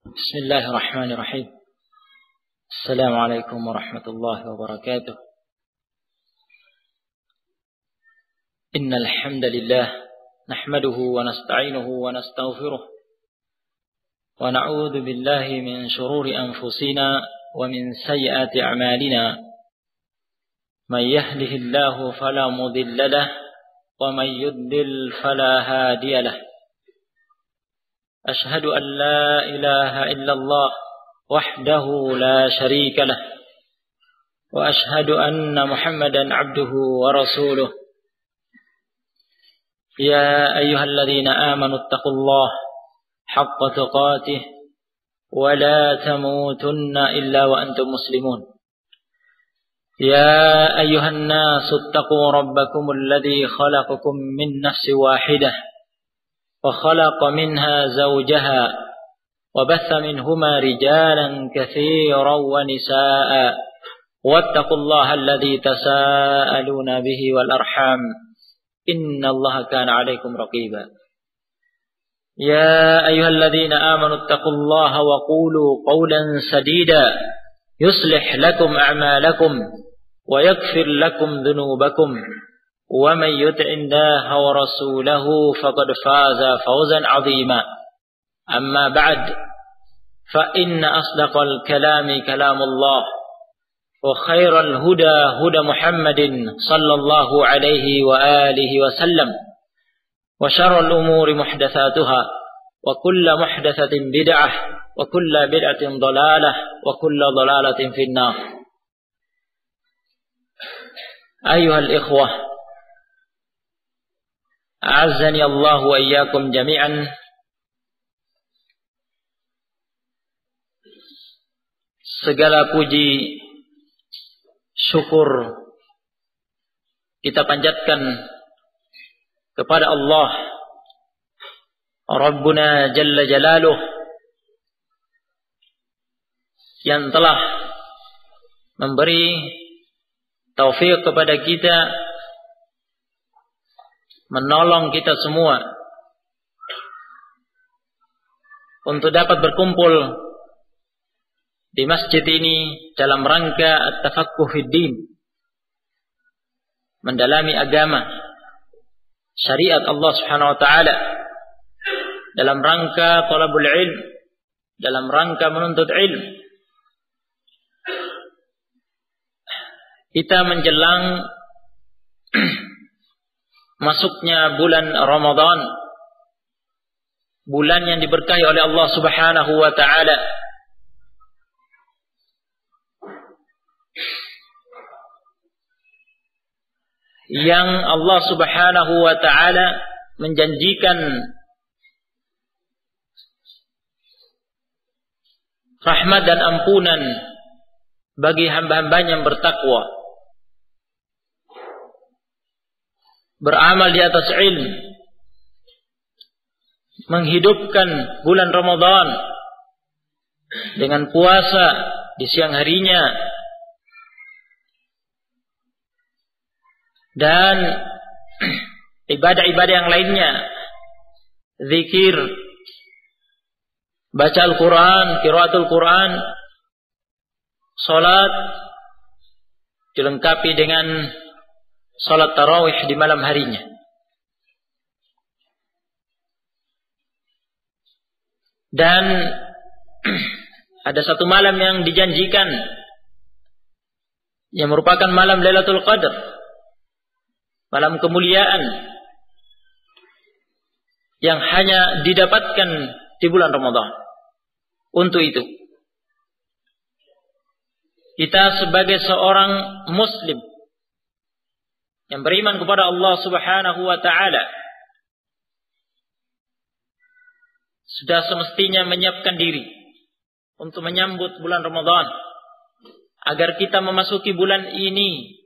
بسم الله الرحمن الرحيم. السلام عليكم ورحمة الله وبركاته. إن الحمد لله نحمده ونستعينه ونستغفره ونعوذ بالله من شرور أنفسنا ومن سيئات أعمالنا. من يهده الله فلا مضل له ومن يضلل فلا هادي له. أشهد أن لا إله إلا الله وحده لا شريك له وأشهد أن محمدا عبده ورسوله. يا أيها الذين آمنوا اتقوا الله حق تقاته ولا تموتن إلا وأنتم مسلمون. يا أيها الناس اتقوا ربكم الذي خلقكم من نفس واحدة وخلق منها زوجها وبث منهما رجالا كثيرا ونساء واتقوا الله الذي تساءلون به والأرحام إن الله كان عليكم رقيبا. يا أيها الذين آمنوا اتقوا الله وقولوا قولا سديدا يصلح لكم أعمالكم ويغفر لكم ذنوبكم ومن يطع الله ورسوله فقد فاز فوزا عظيما. أما بعد فإن أصدق الكلام كلام الله وخير الهدى هدى محمد صلى الله عليه وآله وسلم وشر الأمور محدثاتها وكل محدثة بدعة وكل بدعة ضلالة وكل ضلالة في النار. أيها الإخوة أعزني الله وإياكم جميعا. Segala puji syukur kita panjatkan kepada Allah Rabbuna Jalla Jalaluh yang telah memberi taufik kepada kita, menolong kita semua untuk dapat berkumpul di masjid ini dalam rangka at-tafaqquh fid-din, mendalami agama syariat Allah Subhanahu wa taala, dalam rangka talabul ilm, dalam rangka menuntut ilm. Kita menjelang masuknya bulan Ramadan, bulan yang diberkahi oleh Allah Subhanahu wa taala. Yang Allah Subhanahu wa taala menjanjikan rahmat dan ampunan bagi hamba-hambanya yang bertakwa, beramal di atas ilmu, menghidupkan bulan Ramadan dengan puasa di siang harinya dan ibadah-ibadah yang lainnya, zikir, baca Al-Quran, qiraatul Quran, salat, dilengkapi dengan salat tarawih di malam harinya. Dan ada satu malam yang dijanjikan yang merupakan malam Lailatul Qadar, malam kemuliaan yang hanya didapatkan di bulan Ramadan. Untuk itu kita sebagai seorang muslim yang beriman kepada Allah Subhanahu wa taala sudah semestinya menyiapkan diri untuk menyambut bulan Ramadan, agar kita memasuki bulan ini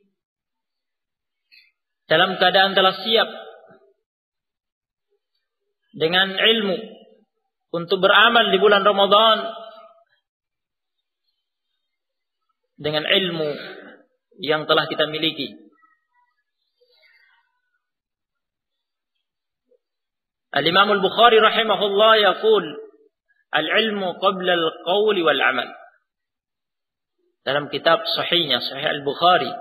dalam keadaan telah siap dengan ilmu untuk beramal di bulan Ramadan, dengan ilmu yang telah kita miliki. Al-Imam Al-Bukhari rahimahullah yaqul Al-ilmu qabla al-qawli wal amal. Dalam kitab sahihnya, Sahih Al-Bukhari,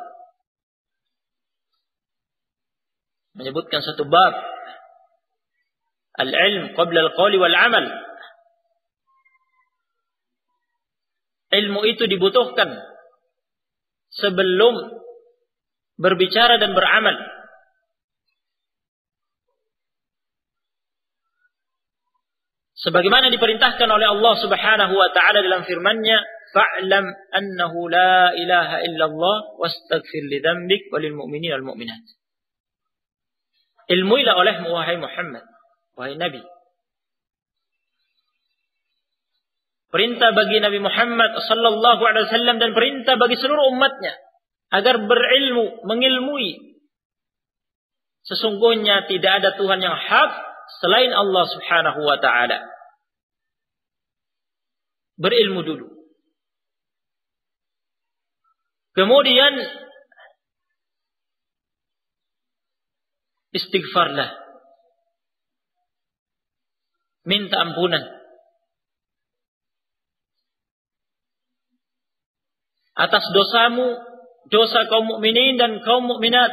menyebutkan satu bab, al-ilm qabla al-qawli wal amal. Ilmu itu dibutuhkan sebelum berbicara dan beramal. Sebagaimana diperintahkan oleh Allah Subhanahu wa taala dalam firman-Nya, "Fa'lam annahu la ilaha illallah wastaghfir li dzambik walil mu'minina wal mu'minat." Ilmuilah olehmu wahai Muhammad, wahai Nabi. Perintah bagi Nabi Muhammad sallallahu alaihi wasallam dan perintah bagi seluruh umatnya agar berilmu, mengilmui. Sesungguhnya tidak ada Tuhan yang hak selain Allah Subhanahu wa taala. Berilmu dulu. Kemudian istighfarlah. Minta ampunan. Atas dosamu, dosa kaum mukminin dan kaum mukminat.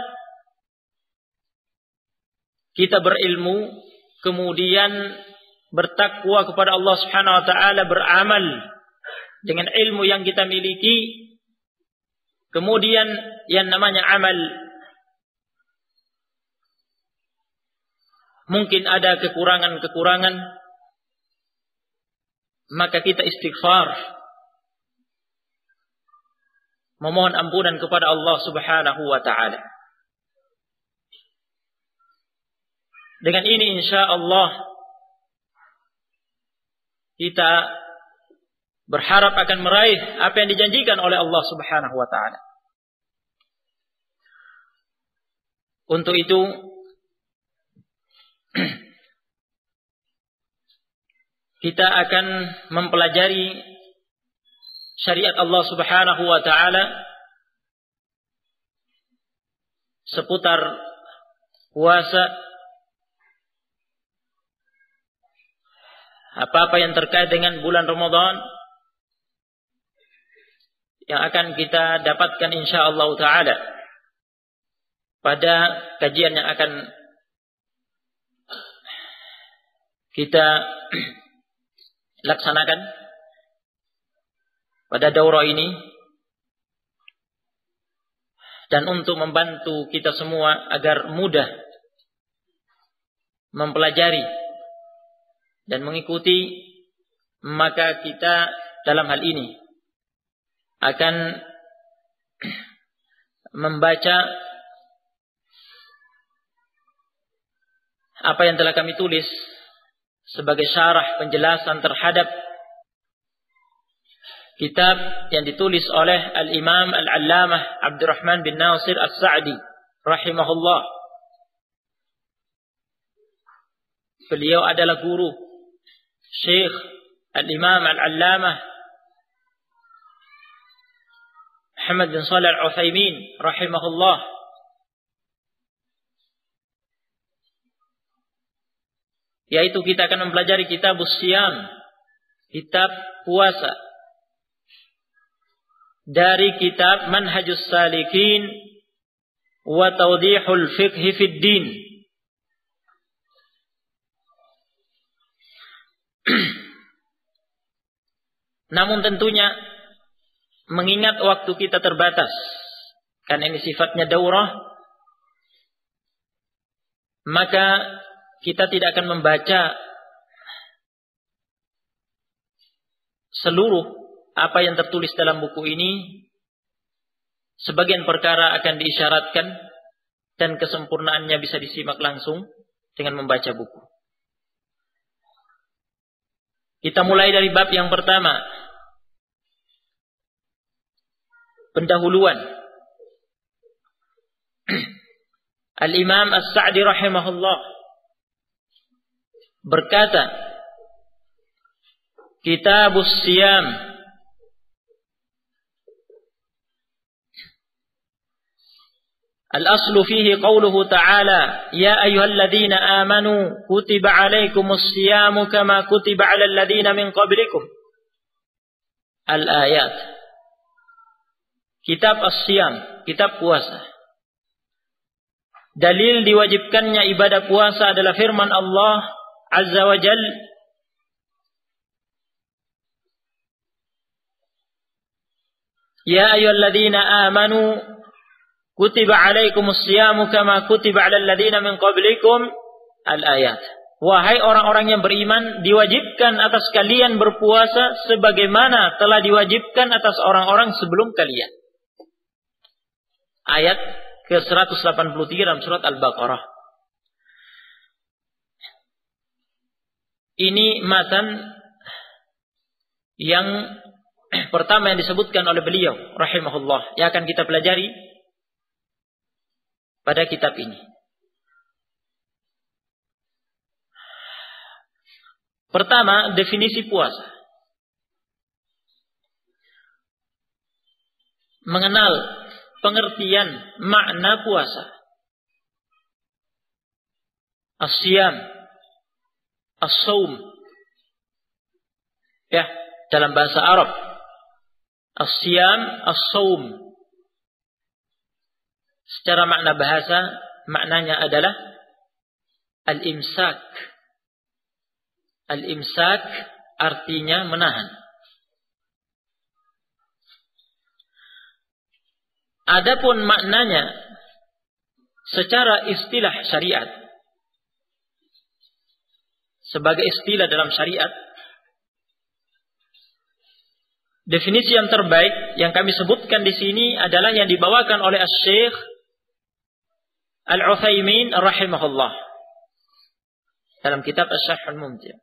Kita berilmu, kemudian bertakwa kepada Allah Subhanahu wa taala, beramal dengan ilmu yang kita miliki. Kemudian yang namanya amal, mungkin ada kekurangan-kekurangan, maka kita istighfar, memohon ampunan kepada Allah Subhanahu wa taala. Dengan ini insyaallah kita berharap akan meraih apa yang dijanjikan oleh Allah Subhanahu wa taala. Untuk itu kita akan mempelajari syariat Allah Subhanahu wa taala seputar puasa, apa-apa yang terkait dengan bulan Ramadan yang akan kita dapatkan insyaallah taala pada kajian yang akan kita laksanakan pada daurah ini, dan untuk membantu kita semua agar mudah mempelajari dan mengikuti, maka kita dalam hal ini akan membaca apa yang telah kami tulis sebagai syarah penjelasan terhadap kitab yang ditulis oleh Al-Imam Al-Allamah Abdurrahman bin Nasir As-Sa'di rahimahullah. Beliau adalah guru Syekh Al-Imam Al-Allamah Muhammad bin Shalih Al-Utsaimin rahimahullah. Yaitu kita akan mempelajari kitab Siyam, kitab puasa, dari kitab Manhajus Salikin wa Tawdihul Fiqh fid Din. Namun tentunya mengingat waktu kita terbatas, karena ini sifatnya daurah, maka kita tidak akan membaca seluruh apa yang tertulis dalam buku ini. Sebagian perkara akan diisyaratkan dan kesempurnaannya bisa disimak langsung dengan membaca buku. Kita mulai dari bab yang pertama, pendahuluan. Al-Imam As-Sa'di rahimahullah berkata, Kitabus Siyam, Al-aslu fihi qawluhu ta'ala, ya ayyuhalladzina amanu kutiba alaikumus siyamu kama kutiba 'alal ladzina min qablikum. Al-ayat. Kitab as-siyam, kitab puasa. Dalil diwajibkannya ibadah puasa adalah firman Allah Azza wa Jalla, ya ayyuhalladzina amanu kutiba alaikumus siyamu kama kutiba 'alal ladzina min qablikum. Al-ayat. Wahai orang-orang yang beriman, diwajibkan atas kalian berpuasa sebagaimana telah diwajibkan atas orang-orang sebelum kalian. Ayat ke-183 dalam surat Al-Baqarah. Ini matan yang pertama yang disebutkan oleh beliau rahimahullah, yang akan kita pelajari pada kitab ini. Pertama, definisi puasa. Mengenal pengertian makna puasa. As-siyam, as-saum. Ya, dalam bahasa Arab. As-siyam, as-saum. Secara makna bahasa, maknanya adalah al-imsak. Al-imsak artinya menahan. Adapun maknanya secara istilah syariat, sebagai istilah dalam syariat, definisi yang terbaik yang kami sebutkan di sini adalah yang dibawakan oleh Asy-Syaikh Al-Utsaimin rahimahullah dalam kitab Asy-Syarhul Mumti'.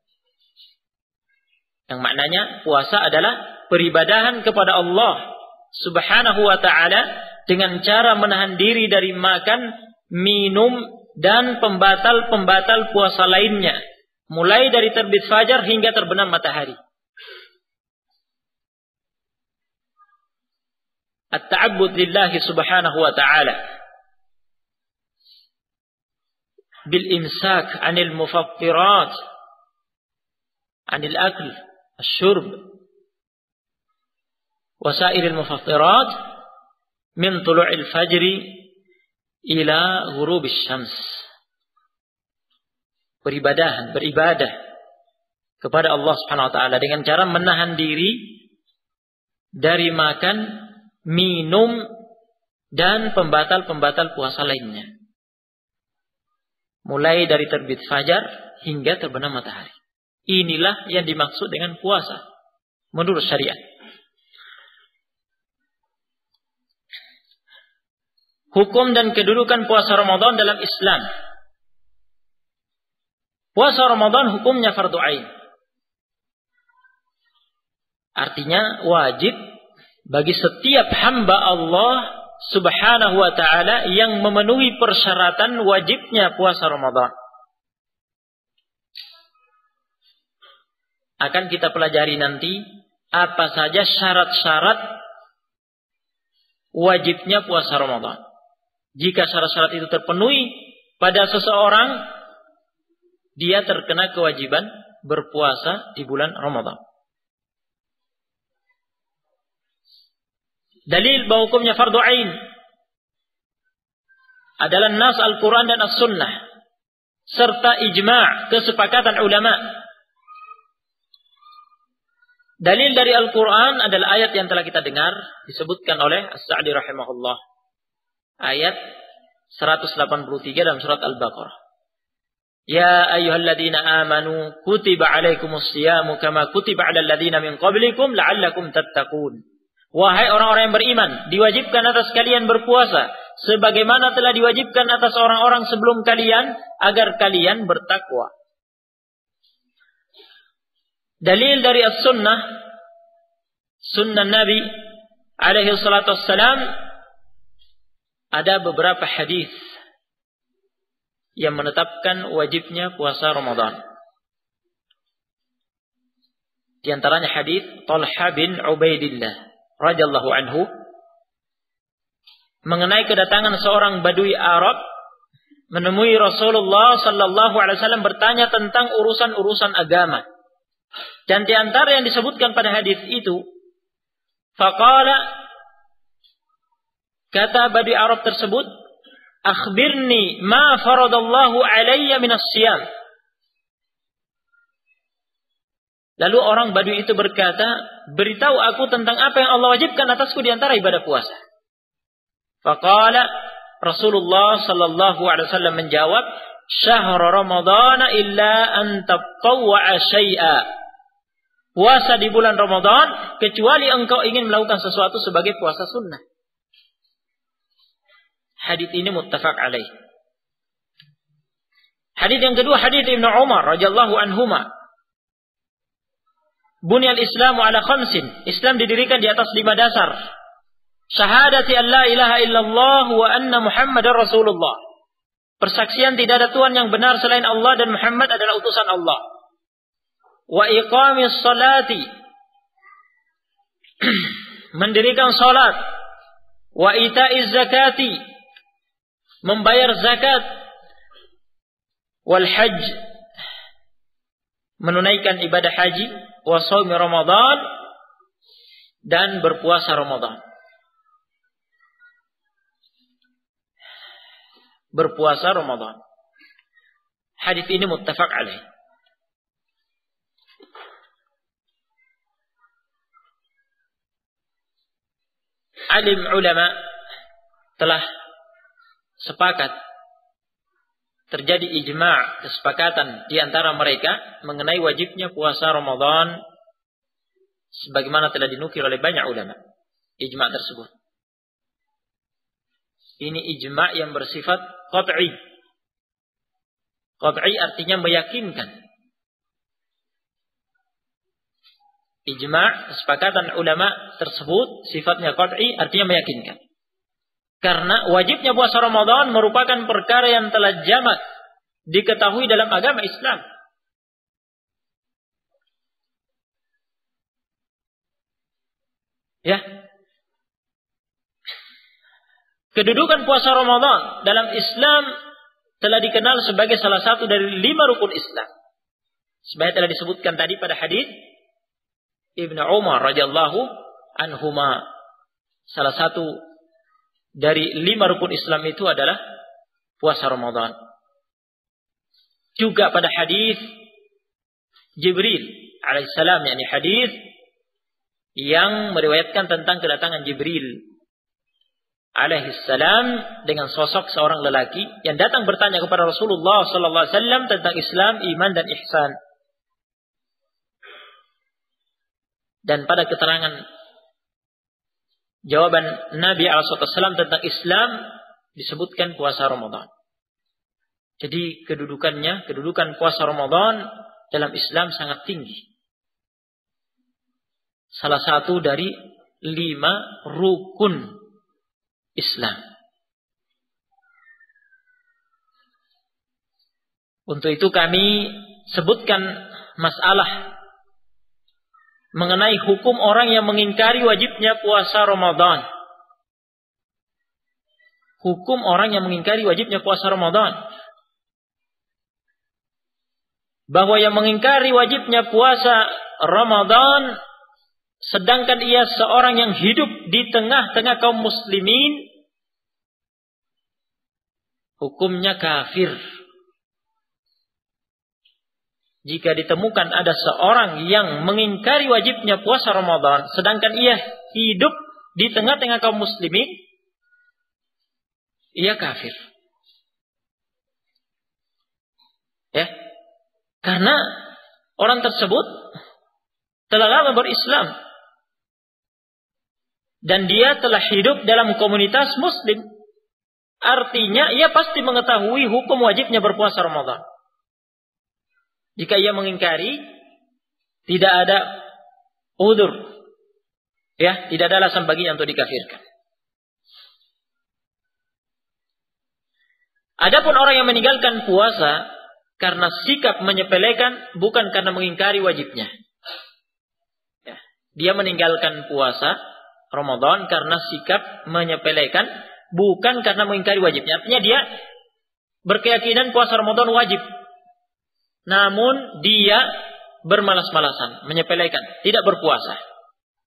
Yang maknanya puasa adalah peribadahan kepada Allah Subhanahu wa ta'ala dengan cara menahan diri dari makan, minum, dan pembatal-pembatal puasa lainnya, mulai dari terbit fajar hingga terbenam matahari. At-ta'abbud lillahi subhanahu wa ta'ala bil imsak 'anil mufattirat, 'anil akl, asy-syurb, wasairil mufattirat min tulu'il fajri ila ghurubis syams. Beribadah kepada Allah Subhanahu wa taala dengan cara menahan diri dari makan, minum, dan pembatal-pembatal puasa lainnya, mulai dari terbit fajar hingga terbenam matahari. Inilah yang dimaksud dengan puasa menurut syariat. Hukum dan kedudukan puasa Ramadan dalam Islam. Puasa Ramadan hukumnya fardu ain. Artinya wajib bagi setiap hamba Allah Subhanahu wa ta'ala yang memenuhi persyaratan wajibnya puasa Ramadan. Akan kita pelajari nanti apa saja syarat-syarat wajibnya puasa Ramadan. Jika syarat-syarat itu terpenuhi pada seseorang, dia terkena kewajiban berpuasa di bulan Ramadan. Dalil bahwa hukumnya fardu ain adalah nas Al-Quran dan As-Sunnah serta ijma' kesepakatan ulama. Dalil dari Al-Quran adalah ayat yang telah kita dengar disebutkan oleh As-Sa'di rahimahullah. Ayat 183 dalam surat Al-Baqarah. Ya ayyuhalladzina amanu kutiba alaikumus siyamu kama kutiba 'alal ladzina min qablikum la'allakum tattaqun. Wahai orang-orang yang beriman, diwajibkan atas kalian berpuasa sebagaimana telah diwajibkan atas orang-orang sebelum kalian agar kalian bertakwa. Dalil dari As-Sunnah, Sunnah Nabi alaihi salatu wassalam, ada beberapa hadis yang menetapkan wajibnya puasa Ramadan. Di antaranya hadis Talha bin Ubaidillah radhiyallahu anhu mengenai kedatangan seorang Badui Arab menemui Rasulullah sallallahu alaihi wasallam bertanya tentang urusan-urusan agama. Dan di antara yang disebutkan pada hadis itu, faqala, kata Badui Arab tersebut, akhbirni ma faradallahu alayya minas siyam. Lalu orang Badui itu berkata, beritahu aku tentang apa yang Allah wajibkan atasku di antara ibadah puasa. Faqala, Rasulullah sallallahu alaihi wasallam menjawab, syahr Ramadhan illa an tatawwa'a syai'a. Puasa di bulan Ramadan kecuali engkau ingin melakukan sesuatu sebagai puasa sunnah. Hadis ini muttafaq alaih. Hadis yang kedua, hadis Ibnu Umar radhiyallahu anhuma. Bunyal Islamu ala khamsin. Islam didirikan di atas 5 dasar. Syahadati an la ilaha illallah wa anna Muhammadar Rasulullah. Persaksian tidak ada Tuhan yang benar selain Allah dan Muhammad adalah utusan Allah. Wa iqamis salati. Mendirikan salat. Wa ita'iz zakati. Membayar zakat. Wal hajj. Menunaikan ibadah haji. Wa shaumi Ramadan. Dan berpuasa Ramadan. Berpuasa Ramadan. Hadis ini muttafaq alaih. Alim ulama telah sepakat, terjadi ijma', kesepakatan di antara mereka mengenai wajibnya puasa Ramadan sebagaimana telah dinukil oleh banyak ulama. Ijma' tersebut. Ini ijma' yang bersifat qat'i. Qat'i artinya meyakinkan. Ijma', kesepakatan ulama tersebut sifatnya qat'i artinya meyakinkan. Karena wajibnya puasa Ramadan merupakan perkara yang telah jamak diketahui dalam agama Islam. Ya. Kedudukan puasa Ramadan dalam Islam telah dikenal sebagai salah satu dari 5 rukun Islam. Sebagaimana telah disebutkan tadi pada hadis Ibnu Umar radhiyallahu anhuma. Salah satu dari 5 rukun Islam itu adalah puasa Ramadan. Juga pada hadis Jibril alaihissalam, yakni hadis yang meriwayatkan tentang kedatangan Jibril alaihissalam dengan sosok seorang lelaki yang datang bertanya kepada Rasulullah sallallahu alaihi wasallam tentang Islam, iman dan ihsan. Dan pada keterangan jawaban Nabi SAW tentang Islam disebutkan puasa Ramadan. Jadi kedudukan puasa Ramadan dalam Islam sangat tinggi. Salah satu dari 5 rukun Islam. Untuk itu kami sebutkan masalah mengenai hukum orang yang mengingkari wajibnya puasa Ramadan. Hukum orang yang mengingkari wajibnya puasa Ramadan. Bahwa yang mengingkari wajibnya puasa Ramadan sedangkan ia seorang yang hidup di tengah-tengah kaum muslimin, hukumnya kafir. Jika ditemukan ada seorang yang mengingkari wajibnya puasa Ramadan sedangkan ia hidup di tengah-tengah kaum muslimin, ia kafir. Ya. Karena orang tersebut telah lama berislam dan dia telah hidup dalam komunitas muslim. Artinya ia pasti mengetahui hukum wajibnya berpuasa Ramadan. Jika ia mengingkari, tidak ada udzur. Ya, tidak ada alasan baginya untuk dikafirkan. Adapun orang yang meninggalkan puasa karena sikap menyepelekan, bukan karena mengingkari wajibnya. Ya, dia meninggalkan puasa Ramadan karena sikap menyepelekan bukan karena mengingkari wajibnya. Artinya dia berkeyakinan puasa Ramadan wajib, namun dia bermalas-malasan, menyepelekan, tidak berpuasa,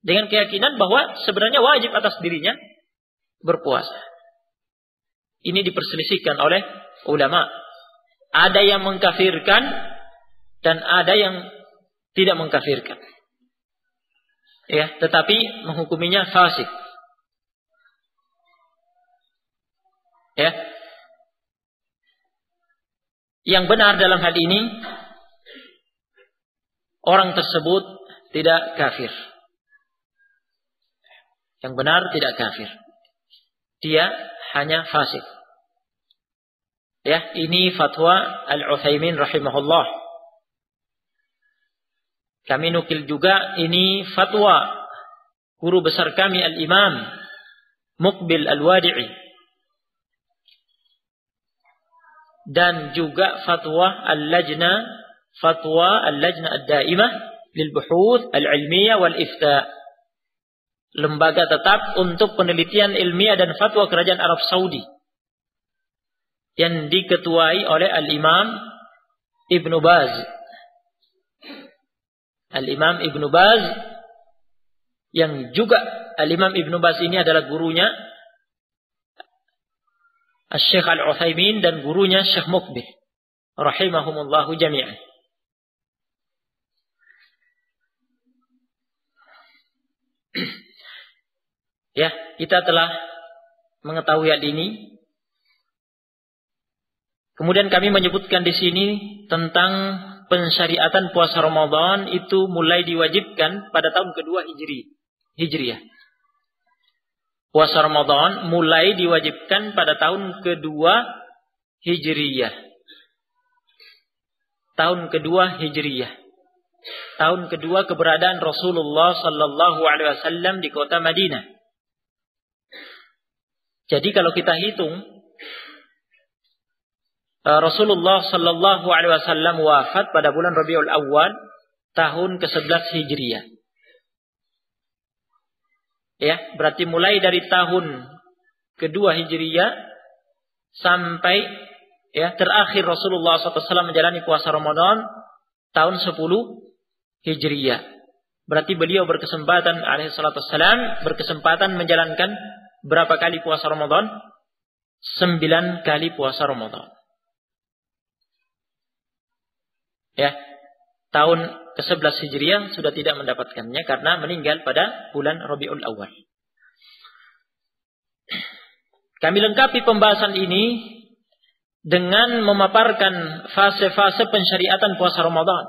dengan keyakinan bahwa sebenarnya wajib atas dirinya berpuasa. Ini diperselisihkan oleh ulama. Ada yang mengkafirkan dan ada yang tidak mengkafirkan. Ya, tetapi menghukuminya fasik. Ya. Yang benar dalam hal ini, orang tersebut tidak kafir. Yang benar tidak kafir. Dia hanya fasik. Ya, ini fatwa Al-Utsaimin rahimahullah. Kami nukil juga ini fatwa guru besar kami Al-Imam Muqbil Al-Wadi'i, dan juga fatwa Al-Lajna Ad-Daimah lil Buhuth Al-Ilmiyah wal Ifta, lembaga tetap untuk penelitian ilmiah dan fatwa kerajaan Arab Saudi, yang diketuai oleh Al-Imam Ibnu Baz. Al-Imam Ibnu Baz, yang juga Al-Imam Ibnu Baz ini adalah gurunya Syekh Al-Utsaimin dan gurunya Syekh Muqbil rahimahumullahu jami'an. Ya, kita telah mengetahui hal ini. Kemudian kami menyebutkan di sini tentang pensyariatan puasa Ramadan itu mulai diwajibkan pada tahun kedua Hijriyah. Puasa Ramadan mulai diwajibkan pada tahun kedua Hijriyah. Tahun kedua Hijriyah. Tahun kedua keberadaan Rasulullah sallallahu alaihi wasallam di kota Madinah. Jadi kalau kita hitung, Rasulullah sallallahu alaihi wasallam wafat pada bulan Rabiul Awal tahun ke-11 Hijriyah. Ya, berarti mulai dari tahun kedua Hijriyah sampai ya terakhir Rasulullah SAW menjalani puasa Ramadan tahun 10 Hijriyah. Berarti beliau berkesempatan alaihi salatu wassalam berkesempatan menjalankan berapa kali puasa Ramadan? 9 kali puasa Ramadan. Ya, tahun ke-11 Hijriah sudah tidak mendapatkannya karena meninggal pada bulan Rabiul Awal. Kami lengkapi pembahasan ini dengan memaparkan fase-fase pensyariatan puasa Ramadan.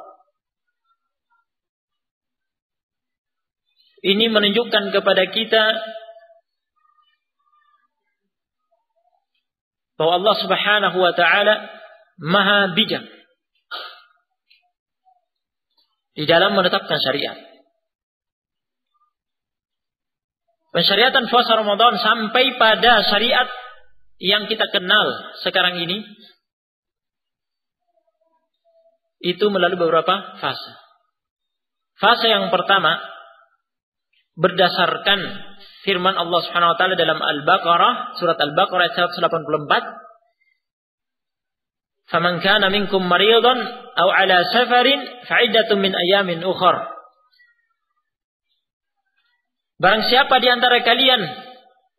Ini menunjukkan kepada kita bahwa Allah Subhanahu wa taala Maha bijak di dalam menetapkan syariat. Pensyariatan puasa Ramadan sampai pada syariat yang kita kenal sekarang ini itu melalui beberapa fase. Fase yang pertama berdasarkan firman Allah Subhanahu wa taala dalam Al-Baqarah, surat Al-Baqarah ayat 184, "Faman kana minkum maridan aw ala safarin fa'iddatun min ayamin ukhra." Barang siapa di antara kalian,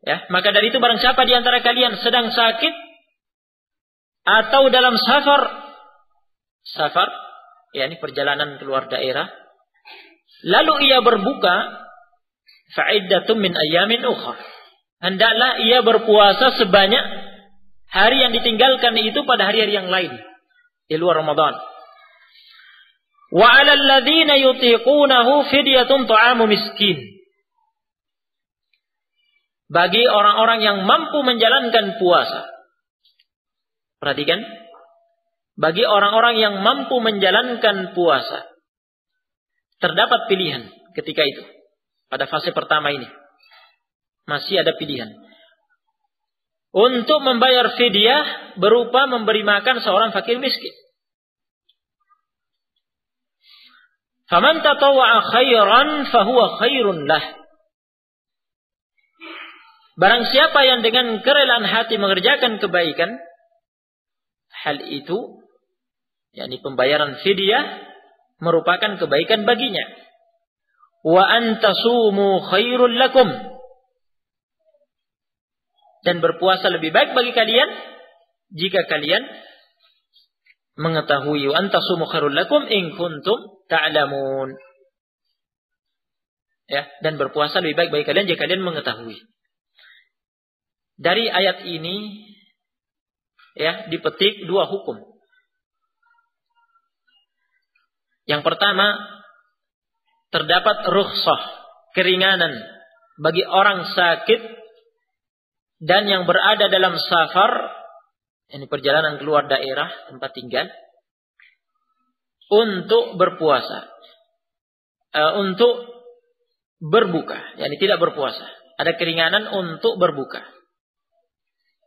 ya, maka dari itu barang siapa di antara kalian sedang sakit atau dalam safar, ya ini perjalanan keluar daerah, lalu ia berbuka, fa'iddatun min ayamin ukhra. Hendaklah ia berpuasa sebanyak hari yang ditinggalkan itu pada hari-hari yang lain di luar Ramadan. Wa 'alal ladzina yutiqunahu fidyatun ta'amu miskin. Bagi orang-orang yang mampu menjalankan puasa. Perhatikan. Bagi orang-orang yang mampu menjalankan puasa, terdapat pilihan ketika itu. Pada fase pertama ini masih ada pilihan untuk membayar fidyah berupa memberi makan seorang fakir miskin. Faman tatawwa'a khairan fahuwa khairun lah. Barang siapa yang dengan kerelaan hati mengerjakan kebaikan, hal itu, yakni pembayaran fidyah, merupakan kebaikan baginya. Wa antasumu khairul lakum. Dan berpuasa lebih baik bagi kalian jika kalian mengetahui. Wa antasumu khairul lakum in kuntum ta'lamun. Ya, dan berpuasa lebih baik bagi kalian jika kalian mengetahui. Dari ayat ini ya dipetik dua hukum. Yang pertama, terdapat rukhsah, keringanan bagi orang sakit dan yang berada dalam safar, ini perjalanan keluar daerah tempat tinggal, untuk berpuasa, untuk berbuka, yakni tidak berpuasa. Ada keringanan untuk berbuka,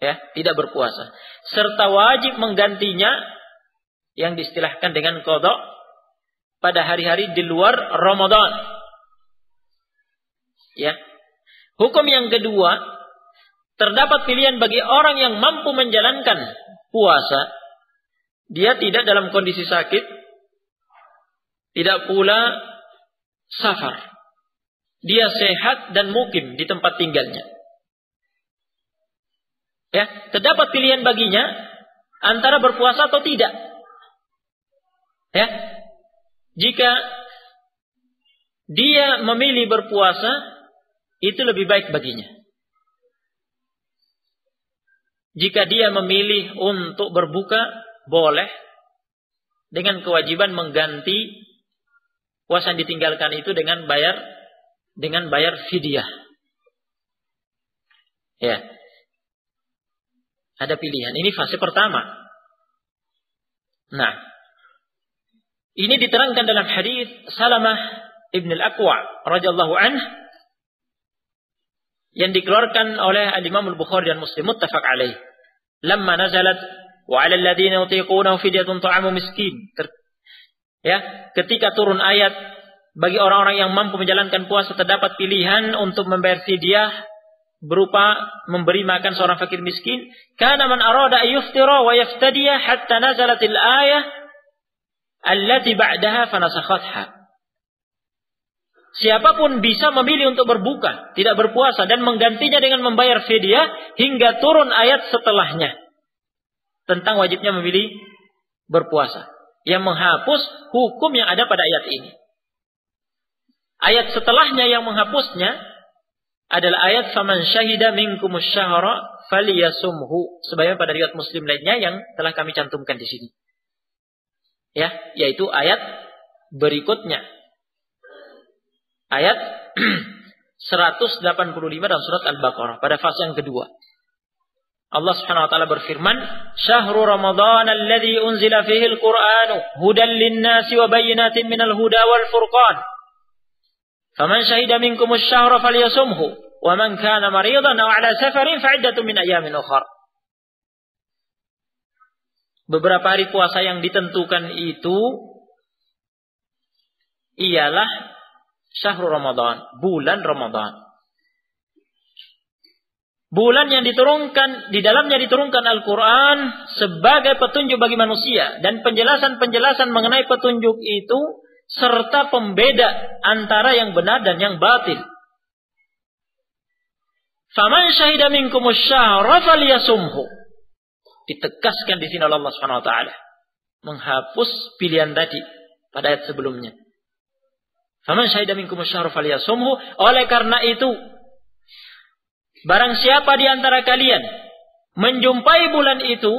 ya, tidak berpuasa, serta wajib menggantinya yang diistilahkan dengan qadha pada hari-hari di luar Ramadan. Ya. Hukum yang kedua, terdapat pilihan bagi orang yang mampu menjalankan puasa. Dia tidak dalam kondisi sakit, tidak pula safar. Dia sehat dan mukim di tempat tinggalnya. Ya, terdapat pilihan baginya antara berpuasa atau tidak. Ya. Jika dia memilih berpuasa, itu lebih baik baginya. Jika dia memilih untuk berbuka, boleh dengan kewajiban mengganti puasa yang ditinggalkan itu dengan bayar fidyah. Ya. Ada pilihan. Ini fase pertama. Nah, ini diterangkan dalam hadis Salamah ibn al-Aqwa radhiyallahu anhu yang dikeluarkan oleh Imam Al-Bukhari dan Muslim muttafaq alaih. Lamma nazalat wa 'alal ladzina yutiqunahu fidyatun ta'amu miskin. Ya, ketika turun ayat bagi orang-orang yang mampu menjalankan puasa terdapat pilihan untuk membayar fidyah berupa memberi makan seorang fakir miskin. Kana man arada ayyuftira wa yaftadiya hatta nazalatil ayah allati ba'daha fanasakhatha. Siapapun bisa memilih untuk berbuka, tidak berpuasa dan menggantinya dengan membayar fidyah hingga turun ayat setelahnya tentang wajibnya memilih berpuasa yang menghapus hukum yang ada pada ayat ini. Ayat setelahnya yang menghapusnya adalah ayat faman syahida minkumus syahra falyasumhu, sebagaimana pada riwayat Muslim lainnya yang telah kami cantumkan di sini. Ya, yaitu ayat berikutnya. Ayat 185 dalam surat Al-Baqarah pada fase yang kedua. Allah Subhanahu wa taala berfirman, "Syahrul Ramadan alladzi unzila fihi al-Qur'anu hudan lin-nasi wa bayyinatin minal huda wal furqan. Faman syahida minkumus syahra falyasumhu wa man kana maridan aw 'ala safarin fa'iddatun min ayyamin ukhra." Beberapa hari puasa yang ditentukan itu ialah Syahrul Ramadan, bulan Ramadan. Bulan yang diturunkan, di dalamnya diturunkan Al-Quran sebagai petunjuk bagi manusia. Dan penjelasan-penjelasan mengenai petunjuk itu serta pembeda antara yang benar dan yang batil. Faman syahida minkumus syahra falyasumhu. Ditegaskan di sini oleh Allah Subhanahu wa taala, menghapus pilihan tadi pada ayat sebelumnya. Faman syahida minkumus syahra falyasumhu. Oleh karena itu, barang siapa di antara kalian menjumpai bulan itu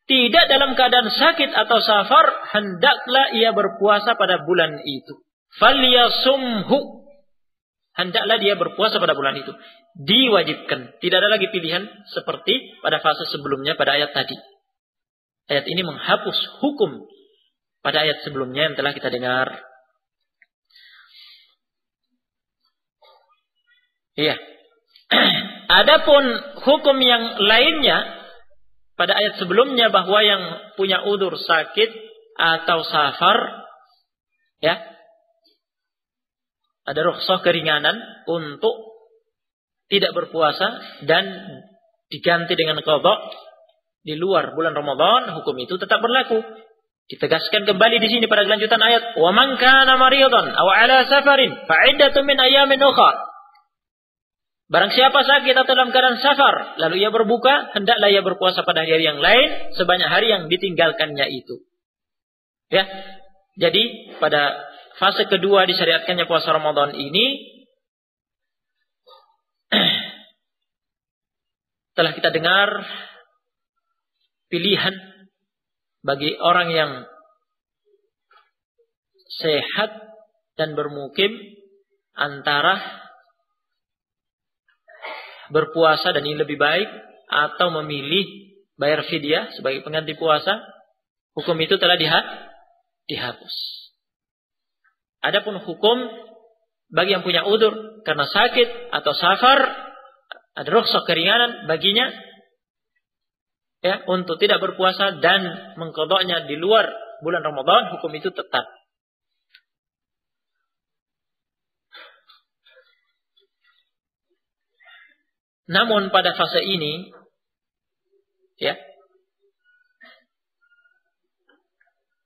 tidak dalam keadaan sakit atau safar, hendaklah ia berpuasa pada bulan itu. Falyasumhu. Hendaklah dia berpuasa pada bulan itu. Diwajibkan. Tidak ada lagi pilihan seperti pada fase sebelumnya pada ayat tadi. Ayat ini menghapus hukum pada ayat sebelumnya yang telah kita dengar. Iya. Adapun hukum yang lainnya pada ayat sebelumnya bahwa yang punya udzur sakit atau safar, ya, ada rukhsah keringanan untuk tidak berpuasa dan diganti dengan qadha di luar bulan Ramadan, hukum itu tetap berlaku. Ditegaskan kembali di sini pada kelanjutan ayat, "Wa man kana maridan aw ala safarin fa iddatun min ayamin ukhra." Barang siapa sakit atau dalam keadaan safar, lalu ia berbuka, hendaklah ia berpuasa pada hari yang lain sebanyak hari yang ditinggalkannya itu. Ya. Jadi pada fase kedua disyariatkannya puasa Ramadan ini telah kita dengar pilihan bagi orang yang sehat dan bermukim antara berpuasa dan ini lebih baik atau memilih bayar fidyah sebagai pengganti puasa. Hukum itu telah dihapus. Adapun hukum bagi yang punya udzur karena sakit atau safar, ada rukhsah keringanan baginya ya untuk tidak berpuasa dan mengqadha'nya di luar bulan Ramadan, hukum itu tetap. Namun pada fase ini ya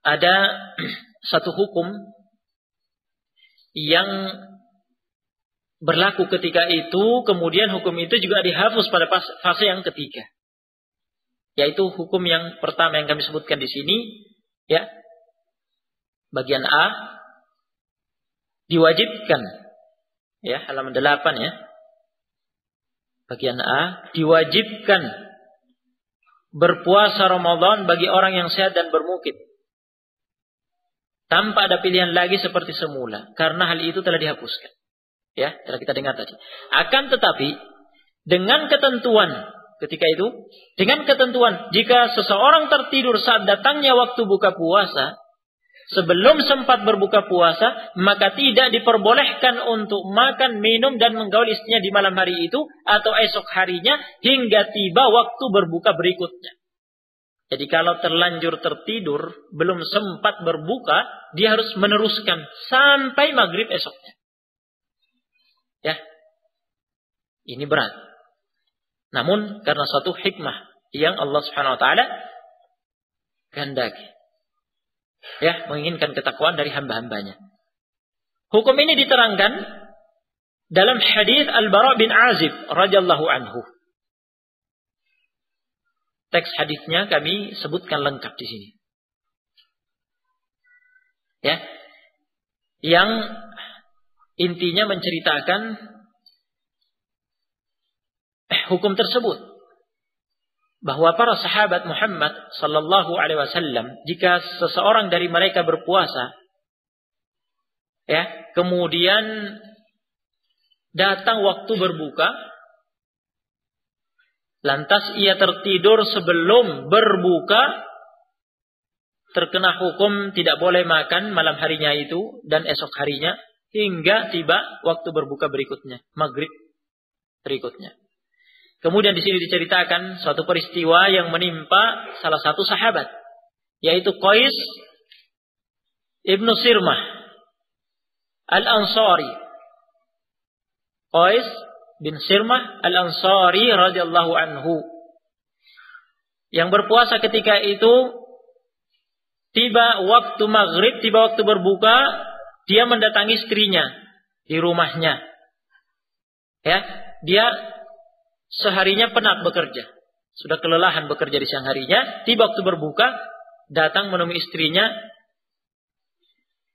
ada satu hukum yang berlaku ketika itu, kemudian hukum itu juga dihapus pada fase yang ketiga. Yaitu hukum yang pertama yang kami sebutkan di sini ya. Bagian A diwajibkan ya, halaman 8 ya. Bagian A, diwajibkan berpuasa Ramadan bagi orang yang sehat dan bermukim tanpa ada pilihan lagi seperti semula, karena hal itu telah dihapuskan. Ya, telah kita dengar tadi. Akan tetapi dengan ketentuan ketika itu, dengan ketentuan jika seseorang tertidur saat datangnya waktu buka puasa, sebelum sempat berbuka puasa, maka tidak diperbolehkan untuk makan, minum, dan menggaul istrinya di malam hari itu atau esok harinya hingga tiba waktu berbuka berikutnya. Jadi kalau terlanjur tertidur, belum sempat berbuka, dia harus meneruskan sampai maghrib esoknya. Ya, ini berat. Namun karena suatu hikmah yang Allah Subhanahu Wa Taala kehendaki. Ya, menginginkan ketakwaan dari hamba-hambanya. Hukum ini diterangkan dalam hadis Al-Bara' bin Azib radhiyallahu anhu. Teks hadisnya kami sebutkan lengkap di sini. Ya. Yang intinya menceritakan hukum tersebut. Bahwa para sahabat Muhammad sallallahu alaihi wasallam, jika seseorang dari mereka berpuasa ya, kemudian datang waktu berbuka, lantas ia tertidur sebelum berbuka, terkena hukum tidak boleh makan malam harinya itu dan esok harinya hingga tiba waktu berbuka berikutnya, maghrib berikutnya. Kemudian di sini diceritakan suatu peristiwa yang menimpa salah satu sahabat, yaitu Qais ibnu Sirmah Al-Ansari. Qais bin Sirmah Al-Ansari radhiyallahu anhu, yang berpuasa ketika itu, tiba waktu maghrib, tiba waktu berbuka, dia mendatangi istrinya di rumahnya. Ya, dia seharinya penat bekerja, sudah kelelahan bekerja di siang harinya, tiba waktu berbuka, datang menemui istrinya,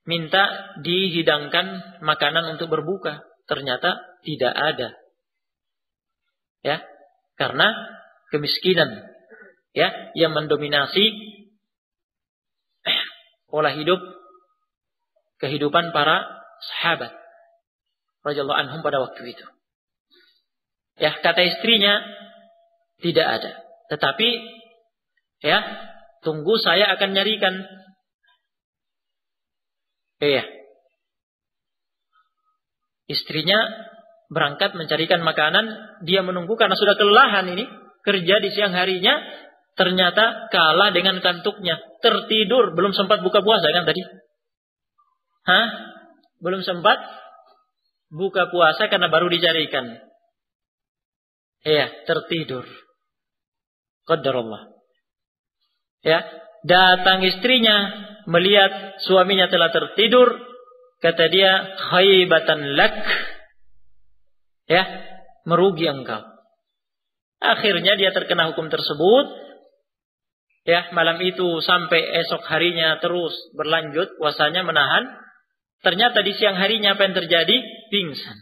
minta dihidangkan makanan untuk berbuka. Ternyata tidak ada. Ya, karena kemiskinan ya yang mendominasi pola hidup kehidupan para sahabat radhiyallahu anhum pada waktu itu. Ya, kata istrinya tidak ada. Tetapi ya, tunggu saya akan nyarikan. Iya. Istrinya berangkat mencarikan makanan, dia menunggu karena sudah kelelahan ini, kerja di siang harinya, ternyata kalah dengan kantuknya, tertidur, belum sempat buka puasa kan tadi? Belum sempat buka puasa karena baru dicarikan. Ya, tertidur. Qadarullah. Ya, datang istrinya melihat suaminya telah tertidur, kata dia, khaybatan lak. Ya, merugi engkau. Akhirnya dia terkena hukum tersebut. Ya, malam itu sampai esok harinya terus berlanjut puasanya, menahan. Ternyata di siang harinya apa yang terjadi? Pingsan.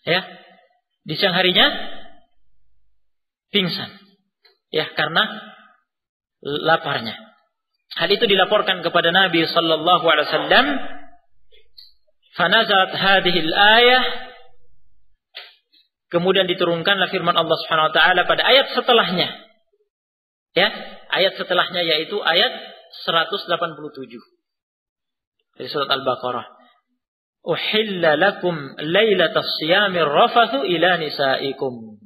Ya, di siang harinya pingsan. Ya, karena laparnya. Hal itu dilaporkan kepada Nabi sallallahu alaihi wasallam. Fanazalat hadhil ayah. Kemudian diturunkanlah firman Allah Subhanahu wa taala pada ayat setelahnya. Ya, ayat setelahnya yaitu ayat 187 dari surat Al-Baqarah. Uhilla lakum lailatas siyamir rafathu ila nisaikum.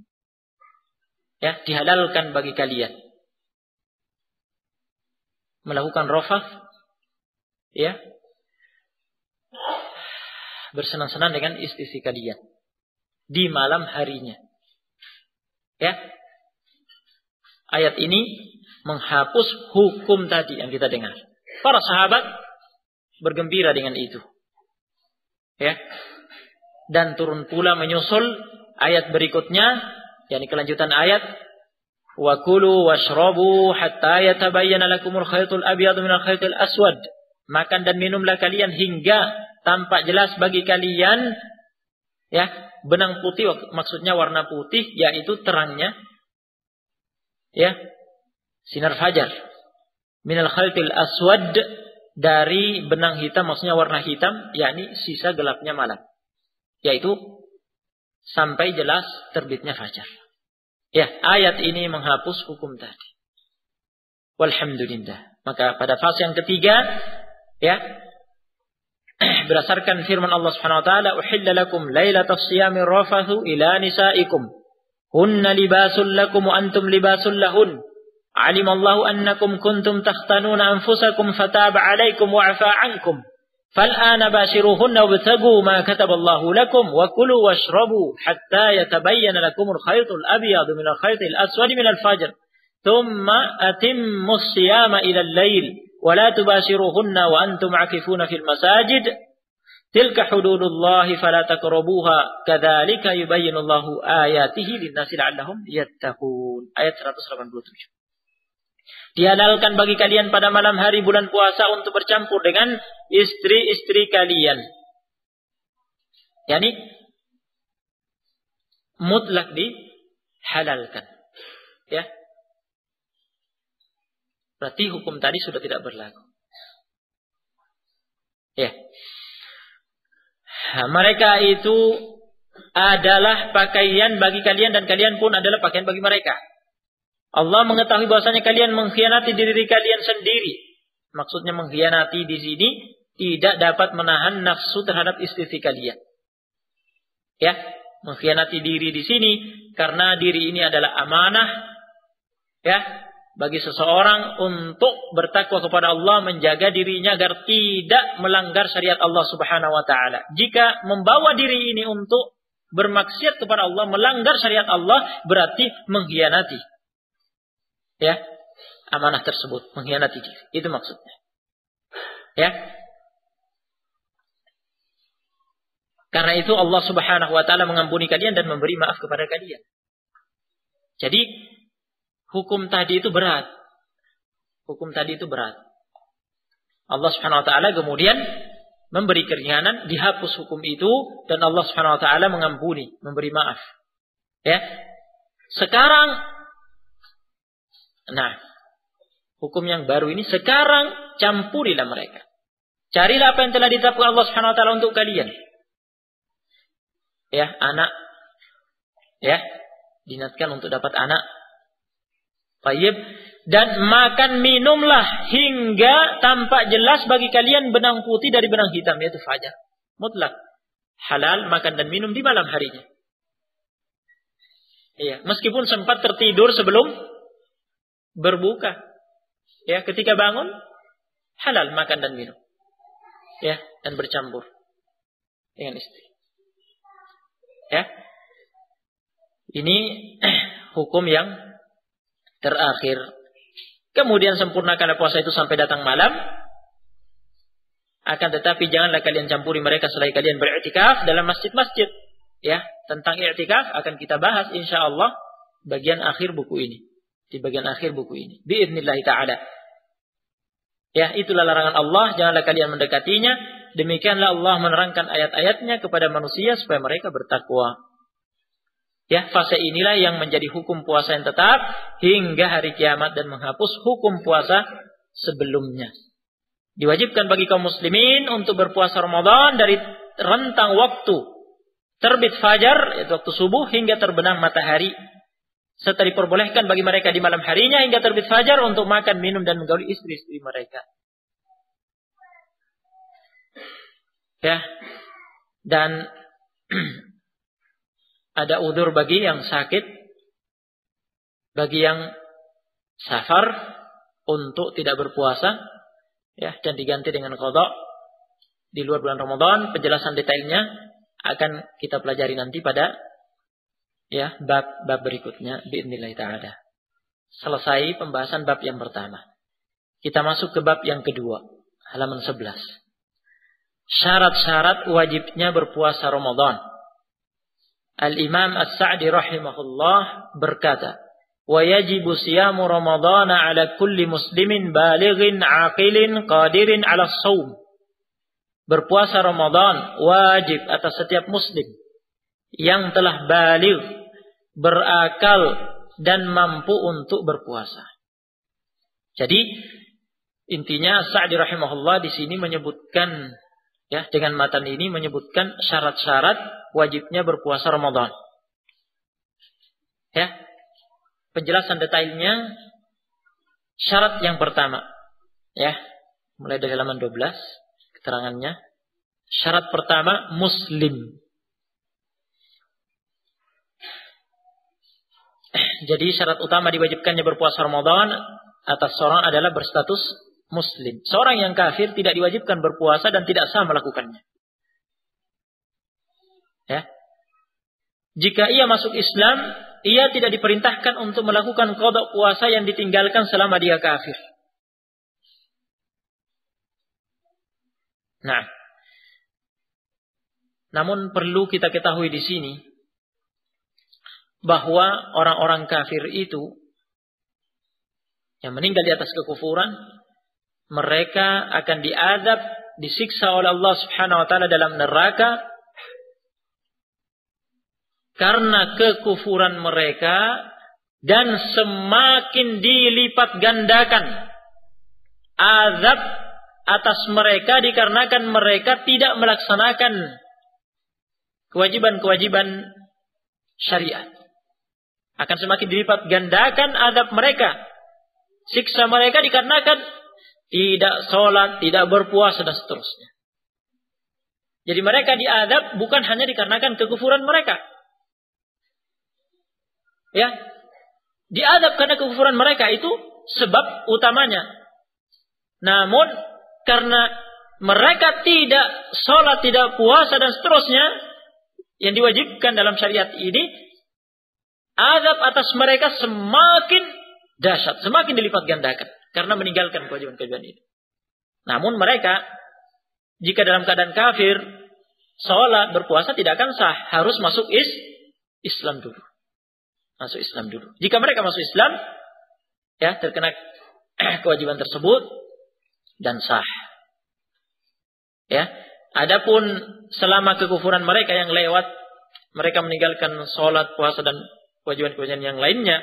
Ya, dihalalkan bagi kalian melakukan rafath, ya, bersenang-senang dengan istri kalian di malam harinya. Ya. Ayat ini menghapus hukum tadi yang kita dengar. Para sahabat bergembira dengan itu. Ya. Dan turun pula menyusul ayat berikutnya, yakni kelanjutan ayat, wa kulu washrabu hatta yatabayyana lakumul khaytul abyadu minal khaytil aswad. Makan dan minumlah kalian hingga tampak jelas bagi kalian, ya, benang putih, maksudnya warna putih, yaitu terangnya, ya, sinar fajar, minal khaytil aswad, dari benang hitam, maksudnya warna hitam, yakni sisa gelapnya malam, yaitu sampai jelas terbitnya fajar. Ya, ayat ini menghapus hukum tadi. Walhamdulillah. Maka pada fase yang ketiga, ya, berdasarkan firman Allah Subhanahu wa taala, uhilla lakum lailatas siyamir rafathu ila nisaikum hunna libasul lakum wa antum libasul lahun. Alimallahu annakum kuntum takhtanuna anfusakum fataba 'alaikum wa 'afa 'ankum. فالآن باشروهن وابتغوا ما كتب الله لكم وكلوا واشربوا حتى يتبين لكم الخيط الأبيض من الخيط الأسود من الفجر ثم أتموا الصيام إلى الليل ولا تباشروهن وأنتم عاكفون في المساجد تلك حدود الله فلا تقربوها كذلك يبين الله آياته للناس لعلهم يتقون. Ayat 187. Dihalalkan bagi kalian pada malam hari bulan puasa untuk bercampur dengan istri-istri kalian. Yani mutlak dihalalkan. Ya. Berarti hukum tadi sudah tidak berlaku. Ya. Mereka itu adalah pakaian bagi kalian dan kalian pun adalah pakaian bagi mereka. Allah mengetahui bahwasanya kalian mengkhianati diri kalian sendiri. Maksudnya mengkhianati di sini tidak dapat menahan nafsu terhadap istri kalian. Ya, mengkhianati diri di sini karena diri ini adalah amanah, ya, bagi seseorang untuk bertakwa kepada Allah, menjaga dirinya agar tidak melanggar syariat Allah Subhanahu wa taala. Jika membawa diri ini untuk bermaksiat kepada Allah, melanggar syariat Allah, berarti mengkhianati, ya, amanah tersebut, mengkhianati diri. Itu maksudnya. Ya. Karena itu Allah Subhanahu wa taala mengampuni kalian dan memberi maaf kepada kalian. Jadi hukum tadi itu berat. Hukum tadi itu berat. Allah Subhanahu wa taala kemudian memberi keringanan, dihapus hukum itu dan Allah Subhanahu wa taala mengampuni, memberi maaf. Ya. Sekarang hukum yang baru ini sekarang campurilah mereka. Carilah apa yang telah ditetapkan Allah Subhanahu wa taala untuk kalian. Ya, anak, ya, dinatkan untuk dapat anak. Baik, dan makan minumlah hingga tampak jelas bagi kalian benang putih dari benang hitam, yaitu fajar. Mutlak halal makan dan minum di malam harinya. Ya, meskipun sempat tertidur sebelum berbuka. Ya, ketika bangun halal makan dan minum. Ya, dan bercampur dengan istri. Ya. Ini hukum yang terakhir. Kemudian sempurnakanlah puasa itu sampai datang malam. Akan tetapi janganlah kalian campuri mereka selagi kalian beriktikaf dalam masjid-masjid. Ya, tentang i'tikaf akan kita bahas insyaallah bagian akhir buku ini. Di bagian akhir buku ini. Biiznillah ta'ala. Ya, itulah larangan Allah, janganlah kalian mendekatinya. Demikianlah Allah menerangkan ayat-ayatnya kepada manusia supaya mereka bertakwa. Ya, fase inilah yang menjadi hukum puasa yang tetap hingga hari kiamat dan menghapus hukum puasa sebelumnya. Diwajibkan bagi kaum muslimin untuk berpuasa Ramadan dari rentang waktu terbit fajar, yaitu waktu subuh, hingga terbenam matahari. Serta diperbolehkan bagi mereka di malam harinya hingga terbit fajar untuk makan, minum, dan menggauli istri-istri mereka. Ya, dan ada udzur bagi yang sakit, bagi yang safar untuk tidak berpuasa, ya, dan diganti dengan qada di luar bulan Ramadan. Penjelasan detailnya akan kita pelajari nanti pada bab berikutnya biidznillah ta'ala. Selesai pembahasan bab yang pertama. Kita masuk ke bab yang kedua, halaman 11. Syarat-syarat wajibnya berpuasa Ramadan. Al-Imam As-Sa'di rahimahullah berkata, "Wa yajibu siyamu Ramadhan 'ala kulli muslimin balighin 'aqilin qadirin 'ala shaum." Berpuasa Ramadan wajib atas setiap muslim yang telah baligh, berakal dan mampu untuk berpuasa. Jadi intinya Sa'di rahimahullah di sini menyebutkan, ya, dengan matan ini menyebutkan syarat-syarat wajibnya berpuasa Ramadan. Ya. Penjelasan detailnya, syarat yang pertama, ya, mulai dari halaman 12 keterangannya. Syarat pertama, muslim. Jadi syarat utama diwajibkannya berpuasa Ramadan atas seorang adalah berstatus muslim. Seorang yang kafir tidak diwajibkan berpuasa dan tidak sah melakukannya. Ya. Jika ia masuk Islam, ia tidak diperintahkan untuk melakukan qada puasa yang ditinggalkan selama dia kafir. Nah, namun perlu kita ketahui di sini bahwa orang-orang kafir itu yang meninggal di atas kekufuran, mereka akan diazab, disiksa oleh Allah Subhanahu wa taala dalam neraka karena kekufuran mereka, dan semakin dilipat gandakan azab atas mereka dikarenakan mereka tidak melaksanakan kewajiban-kewajiban syariat. Akan semakin dilipat gandakan azab mereka, siksa mereka dikarenakan tidak sholat, tidak berpuasa, dan seterusnya. Jadi mereka diazab bukan hanya dikarenakan kekufuran mereka. Ya, diazab karena kekufuran mereka itu sebab utamanya. Namun karena mereka tidak sholat, tidak puasa, dan seterusnya yang diwajibkan dalam syariat ini, azab atas mereka semakin dahsyat, semakin dilipat gandakan karena meninggalkan kewajiban-kewajiban ini. Namun mereka jika dalam keadaan kafir, sholat, berpuasa tidak akan sah, harus masuk Islam dulu. Masuk Islam dulu. Jika mereka masuk Islam, ya, terkena kewajiban tersebut dan sah. Ya, adapun selama kekufuran mereka yang lewat, mereka meninggalkan sholat, puasa, dan kewajiban-kewajiban yang lainnya,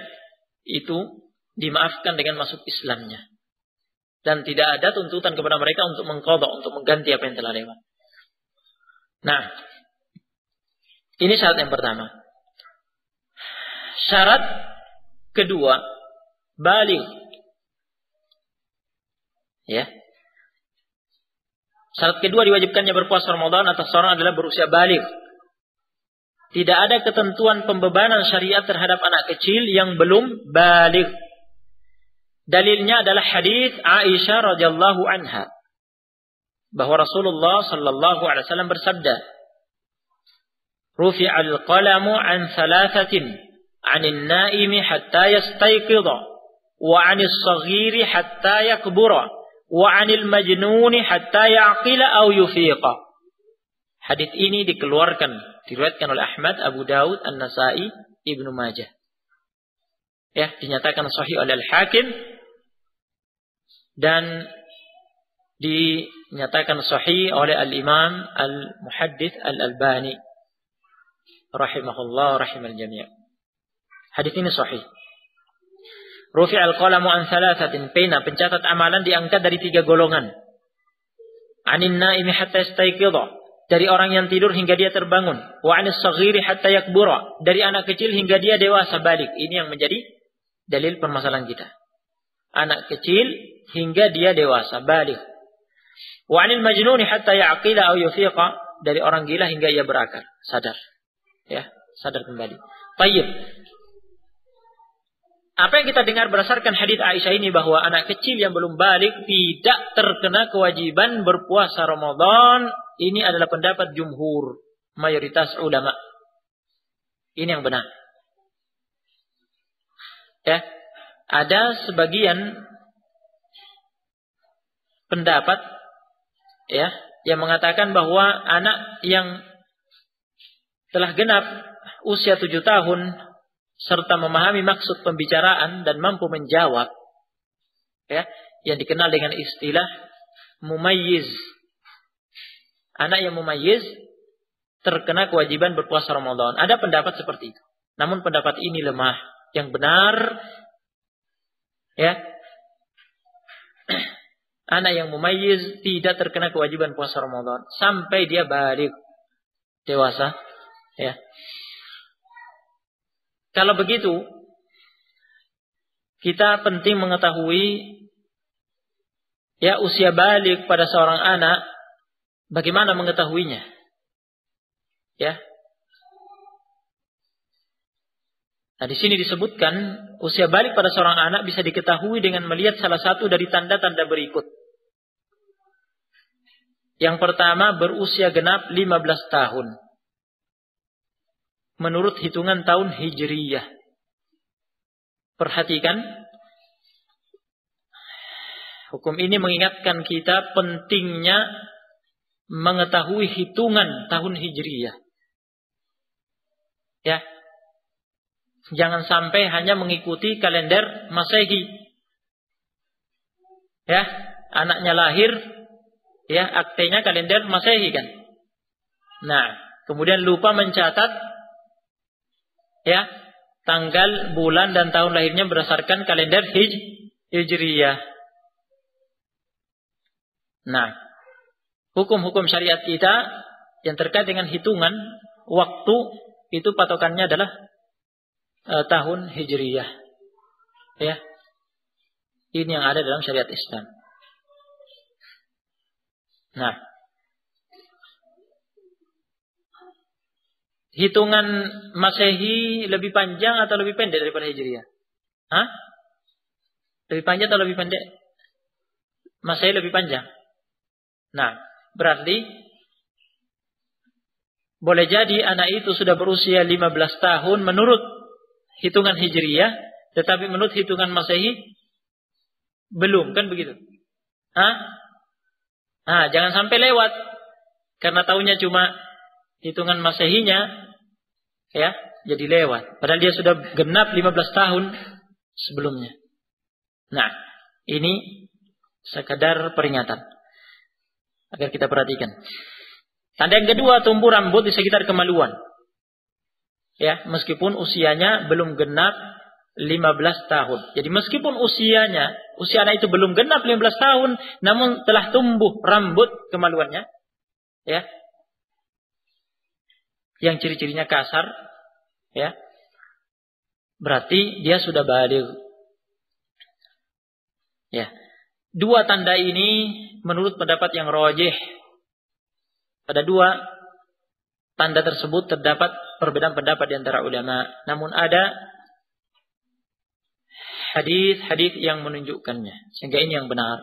itu dimaafkan dengan masuk Islamnya. Dan tidak ada tuntutan kepada mereka untuk mengqadha, untuk mengganti apa yang telah lewat. Nah, ini syarat yang pertama. Syarat kedua, baligh. Ya. Syarat kedua diwajibkannya berpuasa Ramadan atas seorang adalah berusia baligh. Tidak ada ketentuan pembebanan syariat terhadap anak kecil yang belum baligh. Dalilnya adalah hadis Aisyah radhiyallahu anha bahwa Rasulullah sallallahu alaihi wasallam bersabda, "Rufi'al qalamu an thalathatin 'anil naimi hatta yastayqidha wa 'anil saghiri hatta yakbura wa 'anil majnuni hatta ya'qila aw yufiqa. Hadis ini diriwayatkan oleh Ahmad, Abu Daud, An-Nasa'i, Ibnu Majah. Ya, dinyatakan sahih oleh Al-Hakim dan dinyatakan sahih oleh Al-Imam Al-Muhaddits Al-Albani rahimahullah rahimal jami'. Hadis ini sahih. Rufi'al qalamu an thalathatin, pena pencatat amalan diangkat dari 3 golongan. Anin naimi hatta yastayqidha, dari orang yang tidur hingga dia terbangun. Wa anis saghiri hatta yakbura, dari anak kecil hingga dia dewasa balik. Ini yang menjadi dalil permasalahan kita. Anak kecil hingga dia dewasa balik. Wa anil majnuni hatta ya'qila aw yufiqa, dari orang gila hingga ia berakal, sadar. Ya, sadar kembali. Baik. Apa yang kita dengar berdasarkan hadis Aisyah ini bahwa anak kecil yang belum balik tidak terkena kewajiban berpuasa Ramadan, ini adalah pendapat jumhur, mayoritas ulama. Ini yang benar. Ya, ada sebagian pendapat ya yang mengatakan bahwa anak yang telah genap usia 7 tahun serta memahami maksud pembicaraan dan mampu menjawab, ya, yang dikenal dengan istilah mumayyiz. Anak yang mumayyiz terkena kewajiban berpuasa Ramadan. Ada pendapat seperti itu. Namun pendapat ini lemah. Yang benar, ya, anak yang mumayyiz tidak terkena kewajiban puasa Ramadan sampai dia balik dewasa, ya. Kalau begitu, kita penting mengetahui ya usia balik pada seorang anak, bagaimana mengetahuinya? Ya. Nah, di sini disebutkan usia balik pada seorang anak bisa diketahui dengan melihat salah satu dari tanda-tanda berikut. Yang pertama, berusia genap 15 tahun. Menurut hitungan tahun Hijriyah. Perhatikan, hukum ini mengingatkan kita pentingnya mengetahui hitungan tahun Hijriyah. Ya. Jangan sampai hanya mengikuti kalender Masehi. Ya, anaknya lahir, ya, aktenya kalender Masehi kan. Nah, kemudian lupa mencatat ya, tanggal, bulan dan tahun lahirnya berdasarkan kalender Hijriyah. Nah, hukum-hukum syariat kita yang terkait dengan hitungan waktu itu patokannya adalah tahun Hijriyah. Ya. Ini yang ada dalam syariat Islam. Nah, hitungan Masehi lebih panjang atau lebih pendek daripada Hijriyah? Hah? Lebih panjang atau lebih pendek? Masehi lebih panjang. Nah, berarti boleh jadi anak itu sudah berusia 15 tahun menurut hitungan Hijriyah, tetapi menurut hitungan Masehi belum, kan begitu? Hah? Nah, jangan sampai lewat karena tahunya cuma hitungan Masehinya, ya, jadi lewat. Padahal dia sudah genap 15 tahun sebelumnya. Nah, ini sekadar peringatan agar kita perhatikan. Tanda yang kedua, tumbuh rambut di sekitar kemaluan. Ya, meskipun usianya belum genap 15 tahun. Jadi meskipun usia anak itu belum genap 15 tahun, namun telah tumbuh rambut kemaluannya, ya, yang ciri-cirinya kasar, ya, berarti dia sudah baligh. Ya. Dua tanda ini menurut pendapat yang rajih. Pada dua tanda tersebut terdapat perbedaan pendapat di antara ulama. Namun ada hadis-hadis yang menunjukkannya. Sehingga ini yang benar.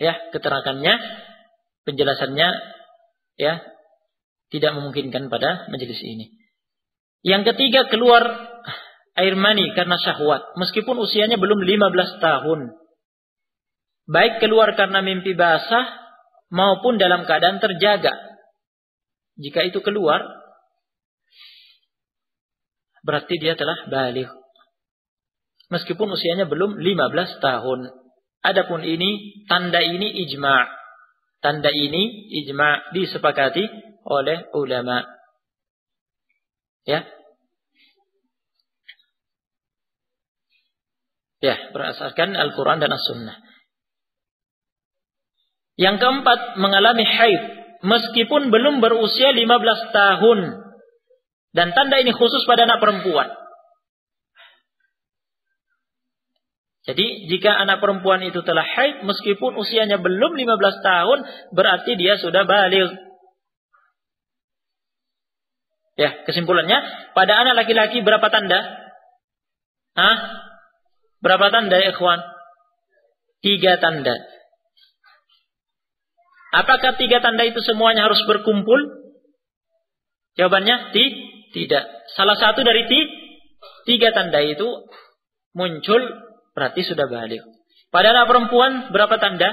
Ya, keterangannya, penjelasannya, ya, tidak memungkinkan pada majelis ini. Yang ketiga, keluar air mani karena syahwat, meskipun usianya belum 15 tahun. Baik keluar karena mimpi basah maupun dalam keadaan terjaga. Jika itu keluar, berarti dia telah baligh. Meskipun usianya belum 15 tahun. Adapun ini, tanda ini ijma'. Tanda ini ijma' disepakati oleh ulama. Ya. Ya, berdasarkan Al-Quran dan As-Sunnah. Yang keempat, mengalami haid meskipun belum berusia 15 tahun. Dan tanda ini khusus pada anak perempuan. Jadi jika anak perempuan itu telah haid meskipun usianya belum 15 tahun, berarti dia sudah baligh. Ya, kesimpulannya, pada anak laki-laki berapa tanda? Berapa tanda ya ikhwan? 3 tanda. Apakah 3 tanda itu semuanya harus berkumpul? Jawabannya tidak. Salah satu dari 3 tanda itu muncul, berarti sudah baligh. Pada anak perempuan berapa tanda?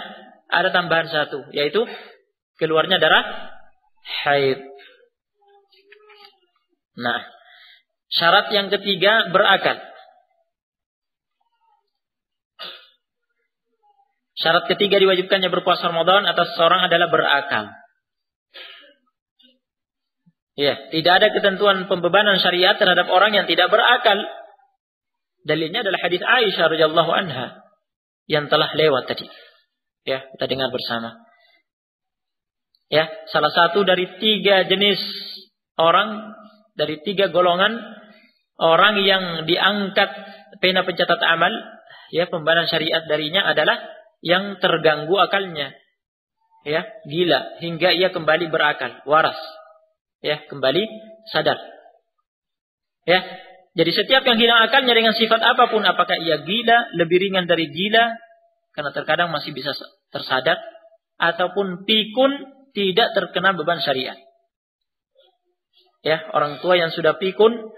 Ada tambahan 1, yaitu keluarnya darah haid. Nah, syarat yang ketiga berakal. Syarat ketiga diwajibkannya berpuasa Ramadan atas seorang adalah berakal. Ya, tidak ada ketentuan pembebanan syariat terhadap orang yang tidak berakal. Dalilnya adalah hadis Aisyah radhiyallahu anha yang telah lewat tadi. Ya, kita dengar bersama. Ya, salah satu dari 3 jenis orang, dari 3 golongan orang yang diangkat pena pencatat amal, ya, pembebanan syariat darinya adalah yang terganggu akalnya. Ya, gila hingga ia kembali berakal, waras. Ya, kembali sadar. Ya, jadi setiap yang hilang akalnya dengan sifat apapun, apakah ia gila, lebih ringan dari gila, karena terkadang masih bisa tersadar, ataupun pikun, tidak terkena beban syariat. Ya, orang tua yang sudah pikun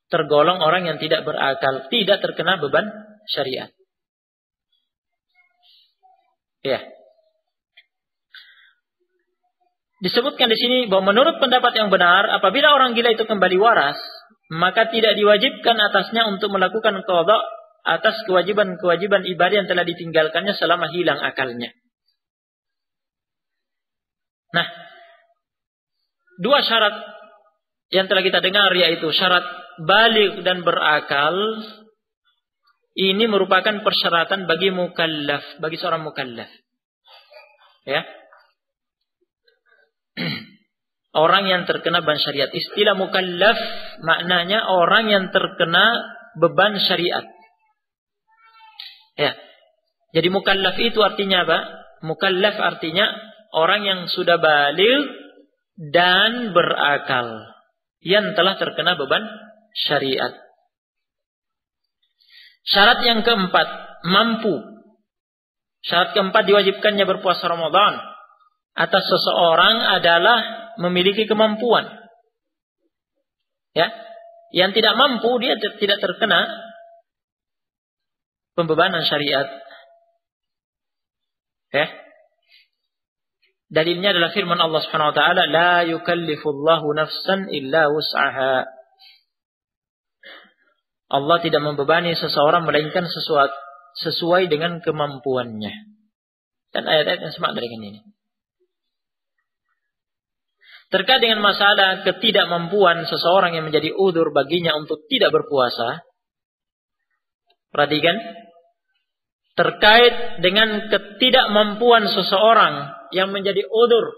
tergolong orang yang tidak berakal, tidak terkena beban syariat. Ya. Disebutkan di sini bahwa menurut pendapat yang benar, apabila orang gila itu kembali waras, maka tidak diwajibkan atasnya untuk melakukan qadha atas kewajiban-kewajiban ibadah yang telah ditinggalkannya selama hilang akalnya. Nah, 2 syarat yang telah kita dengar, yaitu syarat baligh dan berakal, ini merupakan persyaratan bagi mukallaf, bagi seorang mukallaf. Ya. Orang yang terkena beban syariat. Istilah mukallaf maknanya orang yang terkena beban syariat. Ya. Jadi mukallaf itu artinya apa? Mukallaf artinya orang yang sudah baligh dan berakal, yang telah terkena beban syariat. Syarat yang keempat, mampu. Syarat keempat diwajibkannya berpuasa Ramadan atas seseorang adalah memiliki kemampuan. Ya, yang tidak mampu dia tidak terkena pembebanan syariat. Ya. Dalilnya adalah firman Allah Subhanahu wa taala, la yukallifullahu nafsan illa wus'aha. Allah tidak membebani seseorang melainkan sesuai dengan kemampuannya. Dan ayat-ayat yang semakna dengan ini. Terkait dengan masalah ketidakmampuan seseorang yang menjadi udzur baginya untuk tidak berpuasa, perhatikan, terkait dengan ketidakmampuan seseorang yang menjadi udzur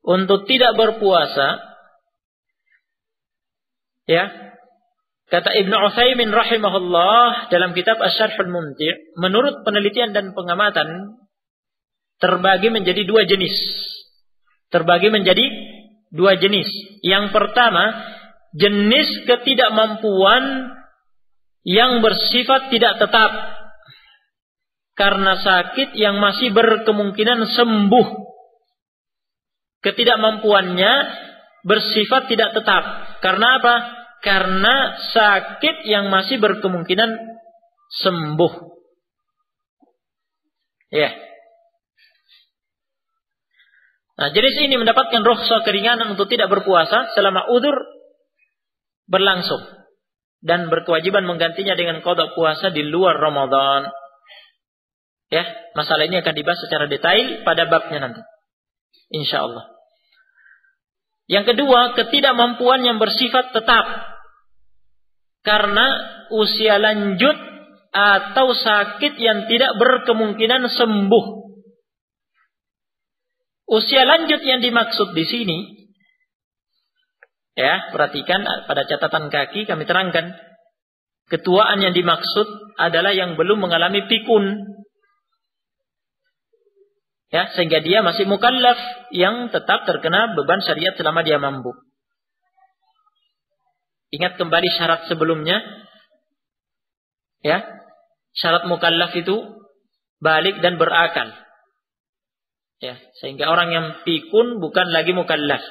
untuk tidak berpuasa, ya, kata Ibnu Utsaimin rahimahullah dalam kitab Asy-Syarhul Mumti', menurut penelitian dan pengamatan terbagi menjadi 2 jenis. Yang pertama, jenis ketidakmampuan yang bersifat tidak tetap karena sakit yang masih berkemungkinan sembuh. Ketidakmampuannya bersifat tidak tetap. Karena apa? Karena sakit yang masih berkemungkinan sembuh. Ya. Nah, jenis ini mendapatkan rukhsah keringanan untuk tidak berpuasa selama udzur berlangsung dan berkewajiban menggantinya dengan qada puasa di luar Ramadan. Ya, masalah ini akan dibahas secara detail pada babnya nanti, insyaallah. Yang kedua, ketidakmampuan yang bersifat tetap karena usia lanjut atau sakit yang tidak berkemungkinan sembuh. Usia lanjut yang dimaksud di sini, ya, perhatikan pada catatan kaki kami terangkan. Ketuaan yang dimaksud adalah yang belum mengalami pikun. Ya, sehingga dia masih mukallaf yang tetap terkena beban syariat selama dia mampu. Ingat kembali syarat sebelumnya. Ya, syarat mukallaf itu balik dan berakal. Ya, sehingga orang yang pikun bukan lagi mukallaf.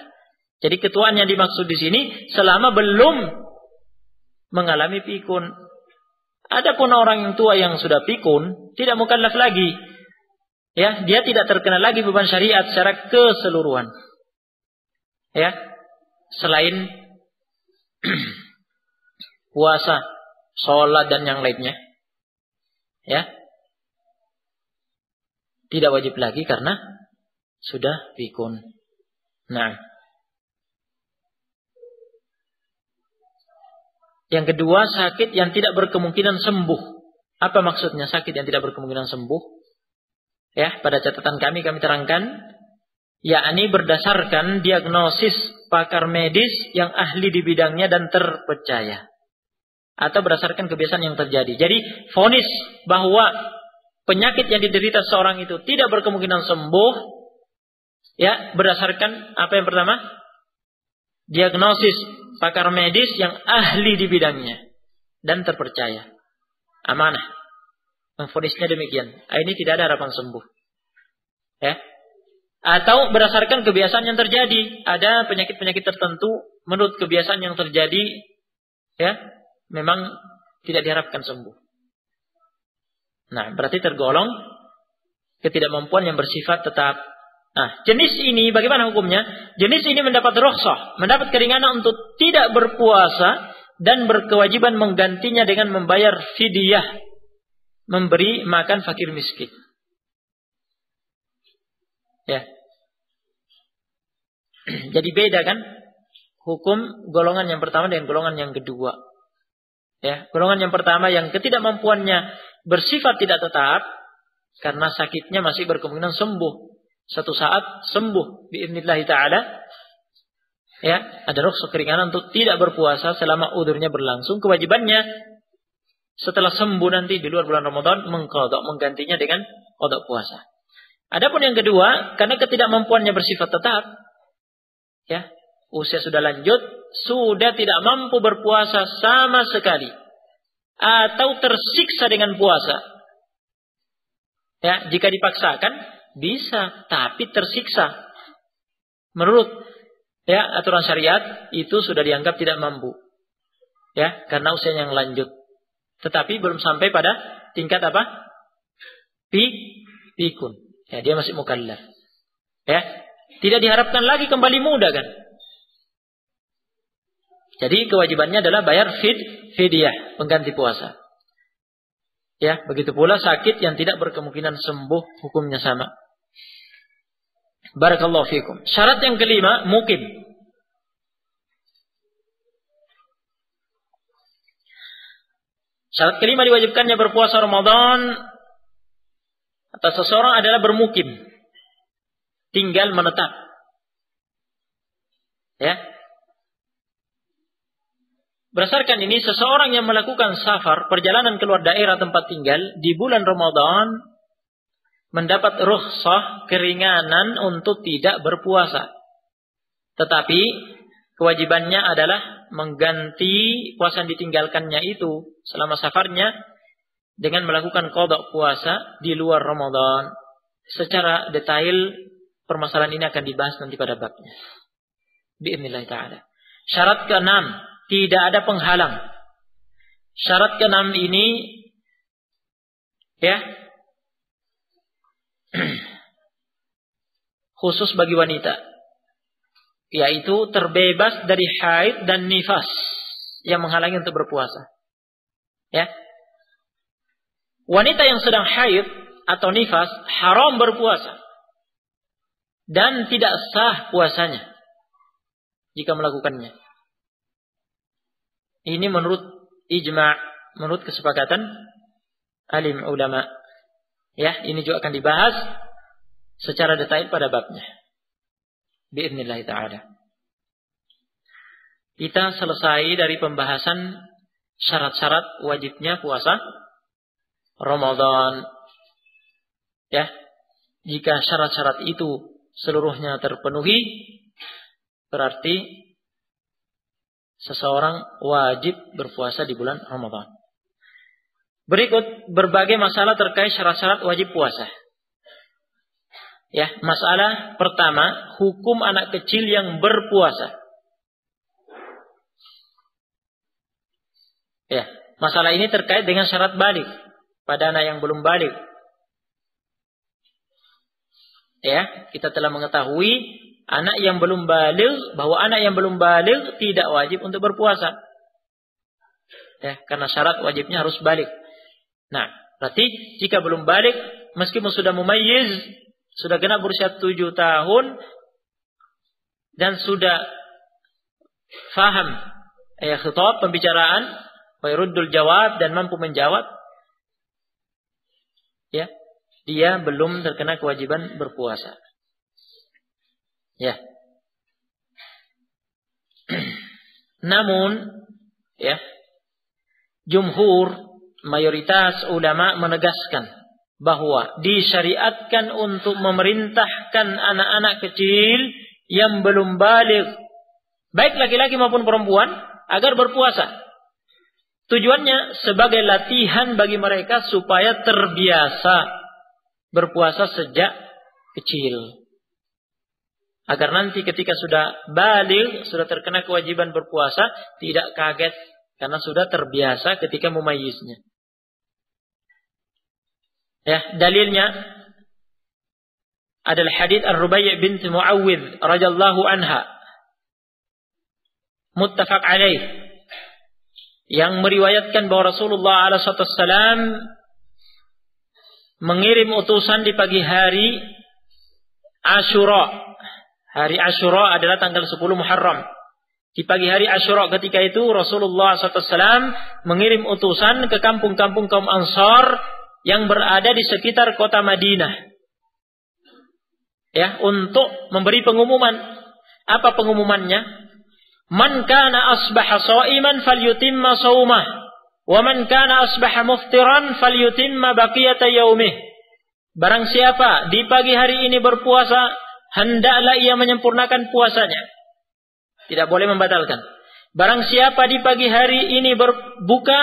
Jadi ketuaan yang dimaksud di sini selama belum mengalami pikun. Adapun orang yang tua yang sudah pikun tidak mukallaf lagi. Ya, dia tidak terkena lagi beban syariat secara keseluruhan. Ya, selain puasa, sholat dan yang lainnya. Ya, tidak wajib lagi karena sudah pikun. Nah, yang kedua, sakit yang tidak berkemungkinan sembuh. Apa maksudnya sakit yang tidak berkemungkinan sembuh? Ya, pada catatan kami terangkan, yakni berdasarkan diagnosis pakar medis yang ahli di bidangnya dan terpercaya, atau berdasarkan kebiasaan yang terjadi. Jadi, vonis bahwa penyakit yang diderita seorang itu tidak berkemungkinan sembuh, ya, berdasarkan apa yang pertama? Diagnosis pakar medis yang ahli di bidangnya dan terpercaya. Amanah. Memvonisnya demikian. Ini tidak ada harapan sembuh. Ya. Atau berdasarkan kebiasaan yang terjadi. Ada penyakit-penyakit tertentu menurut kebiasaan yang terjadi, ya, memang tidak diharapkan sembuh. Nah, berarti tergolong ketidakmampuan yang bersifat tetap. Nah, jenis ini bagaimana hukumnya? Jenis ini mendapat rukhsah, mendapat keringanan untuk tidak berpuasa dan berkewajiban menggantinya dengan membayar fidyah, memberi makan fakir miskin. Ya. Jadi beda kan hukum golongan yang pertama dengan golongan yang kedua. Ya, golongan yang pertama yang ketidakmampuannya bersifat tidak tetap karena sakitnya masih berkemungkinan sembuh. Satu saat sembuh biidznillah taala. Ya, ada rukhsah keringanan untuk tidak berpuasa selama udzurnya berlangsung. Kewajibannya setelah sembuh nanti di luar bulan Ramadan mengqadha, menggantinya dengan qadha puasa. Adapun yang kedua, karena ketidakmampuannya bersifat tetap, ya, usia sudah lanjut, sudah tidak mampu berpuasa sama sekali, atau tersiksa dengan puasa. Ya, jika dipaksakan bisa, tapi tersiksa. Menurut, ya, aturan syariat itu sudah dianggap tidak mampu. Ya, karena usia yang lanjut. Tetapi belum sampai pada tingkat apa? Pikun. Ya, dia masih mukallaf. Ya, tidak diharapkan lagi kembali muda kan? Jadi kewajibannya adalah bayar fidyah, pengganti puasa. Ya, begitu pula sakit yang tidak berkemungkinan sembuh, hukumnya sama. Barakallahu fikum. Syarat yang kelima, mukim. Syarat kelima diwajibkannya berpuasa Ramadan atas seseorang adalah bermukim, tinggal menetap. Ya. Berdasarkan ini, seseorang yang melakukan safar, perjalanan keluar daerah tempat tinggal di bulan Ramadan mendapat rukhsah keringanan untuk tidak berpuasa. Tetapi kewajibannya adalah mengganti puasa yang ditinggalkannya itu selama safarnya dengan melakukan qadha puasa di luar Ramadan. Secara detail permasalahan ini akan dibahas nanti pada babnya. Bi'idznillah ta'ala. Syarat ke-6, tidak ada penghalang. Syarat ke-6 ini ya khusus bagi wanita, yaitu terbebas dari haid dan nifas yang menghalangi untuk berpuasa. Ya. Wanita yang sedang haid atau nifas haram berpuasa dan tidak sah puasanya jika melakukannya. Ini menurut ijma', menurut kesepakatan alim ulama. Ya, ini juga akan dibahas secara detail pada babnya. Bi'idznillah ta'ala. Kita selesai dari pembahasan syarat-syarat wajibnya puasa Ramadan. Ya, jika syarat-syarat itu seluruhnya terpenuhi, berarti seseorang wajib berpuasa di bulan Ramadan. Berikut berbagai masalah terkait syarat-syarat wajib puasa. Ya, masalah pertama, hukum anak kecil yang berpuasa. Ya, masalah ini terkait dengan syarat balik pada anak yang belum balik. Ya, kita telah mengetahui anak yang belum balik, bahwa anak yang belum balik tidak wajib untuk berpuasa. Ya, karena syarat wajibnya harus balik. Nah, berarti jika belum balik, meskipun sudah mumayyiz, sudah genap berusia 7 tahun dan sudah faham khitab pembicaraan, wa yuruddul jawab dan mampu menjawab, ya, dia belum terkena kewajiban berpuasa. Ya. Namun, ya, jumhur, mayoritas ulama menegaskan bahwa disyariatkan untuk memerintahkan anak-anak kecil yang belum baligh, baik laki-laki maupun perempuan, agar berpuasa. Tujuannya sebagai latihan bagi mereka supaya terbiasa berpuasa sejak kecil. Agar nanti ketika sudah baligh, sudah terkena kewajiban berpuasa, tidak kaget karena sudah terbiasa ketika mumayyiznya. Ya, dalilnya adalah hadits Ar-Rubai' bint Muawwidh radhiyallahu anha, muttafaq alaih, yang meriwayatkan bahwa Rasulullah alaihi wasallam mengirim utusan di pagi hari Asyura. Hari Asyura adalah tanggal 10 Muharram. Di pagi hari Asyura ketika itu Rasulullah SAW mengirim utusan ke kampung-kampung kaum Ansar yang berada di sekitar kota Madinah. Ya, untuk memberi pengumuman. Apa pengumumannya? Man kana asbaha sha'iman falyutimma shaumah, wa man kana asbaha muftiran falyutimma baqiyata yaumih. Barang siapa di pagi hari ini berpuasa, hendaklah ia menyempurnakan puasanya. Tidak boleh membatalkan. Barang siapa di pagi hari ini berbuka,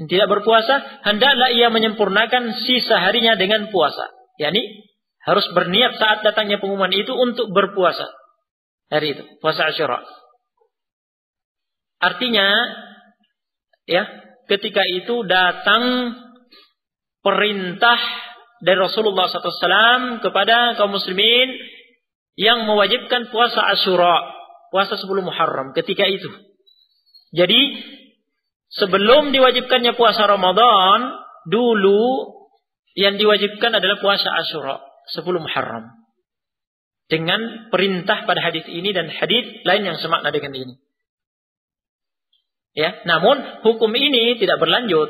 tidak berpuasa, hendaklah ia menyempurnakan sisa harinya dengan puasa. Yani harus berniat saat datangnya pengumuman itu untuk berpuasa hari itu, puasa Asyura. Artinya, ya, ketika itu datang perintah dari Rasulullah SAW kepada kaum muslimin yang mewajibkan puasa Asyura, puasa 10 Muharram ketika itu. Jadi sebelum diwajibkannya puasa Ramadan, dulu yang diwajibkan adalah puasa Asyura 10 Muharram. Dengan perintah pada hadis ini dan hadis lain yang semakna dengan ini. Ya, namun hukum ini tidak berlanjut.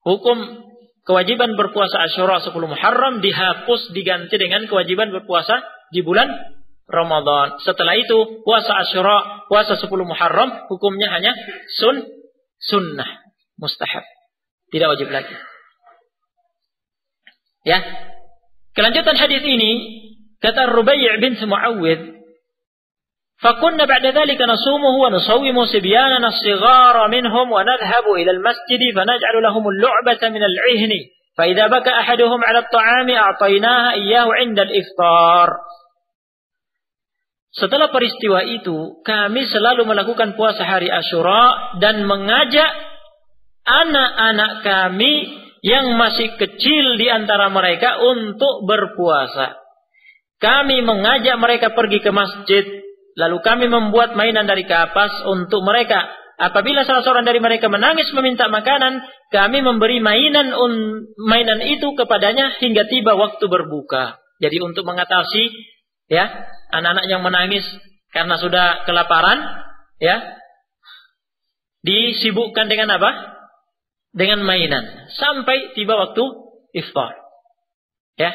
Hukum kewajiban berpuasa Asyura 10 Muharram dihapus, diganti dengan kewajiban berpuasa di bulan Ramadan. Setelah itu puasa Asyura, puasa 10 Muharram hukumnya hanya sunnah, mustahab, tidak wajib lagi. Ya. Kelanjutan hadis ini kata Rubai' bint Muawwidh, فكنا بعد ذلك نصومه ونصوم صبياننا الصغار منهم ونذهب إلى المسجد فنجعل لهم اللعبة من العهن فإذا بكى أحدهم على الطعام أعطيناها إياه عند الإفطار. setelah peristiwa itu kami selalu melakukan puasa hari Asyura dan mengajak anak-anak kami yang masih kecil di antara mereka untuk berpuasa. Kami mengajak mereka pergi ke masjid, lalu kami membuat mainan dari kapas untuk mereka. Apabila salah seorang dari mereka menangis meminta makanan, kami memberi mainan itu kepadanya hingga tiba waktu berbuka. Jadi untuk mengatasi ya anak-anak yang menangis karena sudah kelaparan, ya disibukkan dengan apa? Dengan mainan sampai tiba waktu iftar. Ya.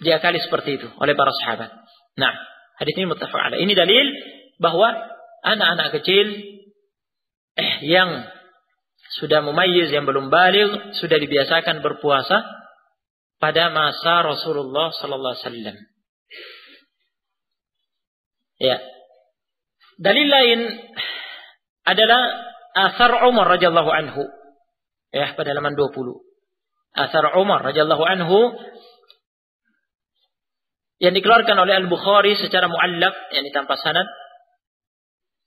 Diakali seperti itu oleh para sahabat. Nah, hadis ini muttafaq alaih. Ini dalil bahwa anak-anak kecil yang sudah mumayyiz, yang belum baligh, sudah dibiasakan berpuasa pada masa Rasulullah sallallahu alaihi wasallam. Ya. Dalil lain adalah Athar Umar radhiyallahu anhu. Ya, pada halaman 20. Athar Umar radhiyallahu anhu yang dikeluarkan oleh Al-Bukhari secara muallaq, yakni tanpa sanad.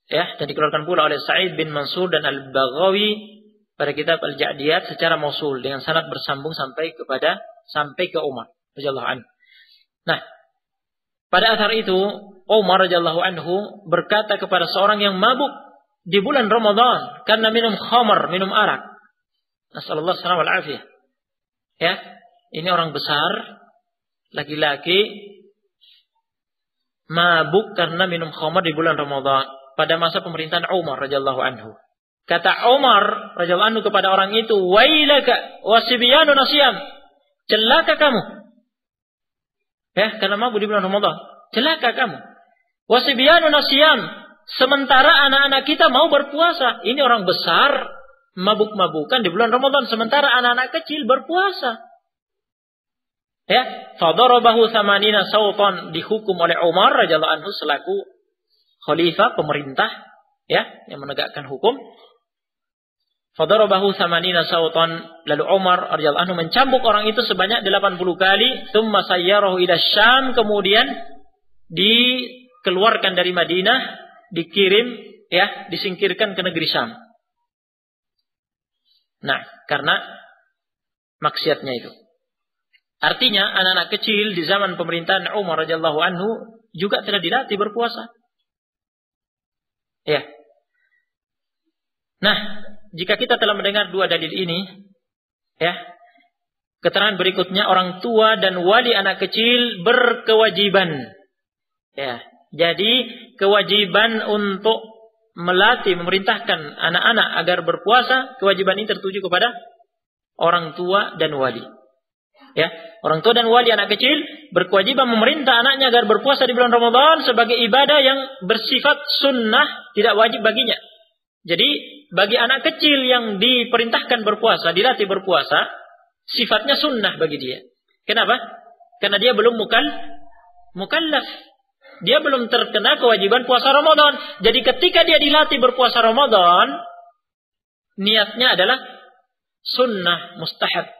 Ya, dan dikeluarkan pula oleh Sa'id bin Mansur dan Al-Baghawi pada kitab Al-Ja'diyat secara mausul dengan sanad bersambung sampai ke Umar radhiyallahu anhu. Nah, pada athar itu Umar radhiyallahu anhu berkata kepada seorang yang mabuk di bulan Ramadan karena minum khamar, minum arak. Nasallallahu alaihi wal afiyah. Ya, ini orang besar, laki-laki mabuk karena minum khamar di bulan Ramadan pada masa pemerintahan Umar radhiyallahu anhu. Kata Umar radhiyallahu anhu kepada orang itu, "Wailaka wasibyanu nasyam." Celaka kamu. Ya, karena mabuk di bulan Ramadan. Celaka kamu. Wasibyanu nasyam. Sementara anak-anak kita mau berpuasa. Ini orang besar mabuk-mabukan di bulan Ramadan. Sementara anak-anak kecil berpuasa. Ya, fadarabahu thamanina sawtan, dihukum oleh Umar radhiyallahu anhu selaku khalifah pemerintah, ya, yang menegakkan hukum. Fadarabahu thamanina sawtan, lalu Umar radhiyallahu anhu mencambuk orang itu sebanyak 80 kali, tsumma sayyarahu ila Syam, kemudian dikeluarkan dari Madinah, dikirim, ya, disingkirkan ke negeri Syam. Nah, karena maksiatnya itu. Artinya anak-anak kecil di zaman pemerintahan Umar radhiyallahu anhu juga telah dilatih berpuasa. Ya. Nah, jika kita telah mendengar dua dalil ini, ya, keterangan berikutnya orang tua dan wali anak kecil berkewajiban. Ya. Jadi kewajiban untuk melatih, memerintahkan anak-anak agar berpuasa, kewajiban ini tertuju kepada orang tua dan wali. Ya, orang tua dan wali anak kecil berkewajiban memerintah anaknya agar berpuasa di bulan Ramadan sebagai ibadah yang bersifat sunnah, tidak wajib baginya. Jadi bagi anak kecil yang diperintahkan berpuasa, dilatih berpuasa, sifatnya sunnah bagi dia. Kenapa? Karena dia belum mukallaf. Dia belum terkena kewajiban puasa Ramadan. Jadi ketika dia dilatih berpuasa Ramadan, niatnya adalah sunnah, mustahab.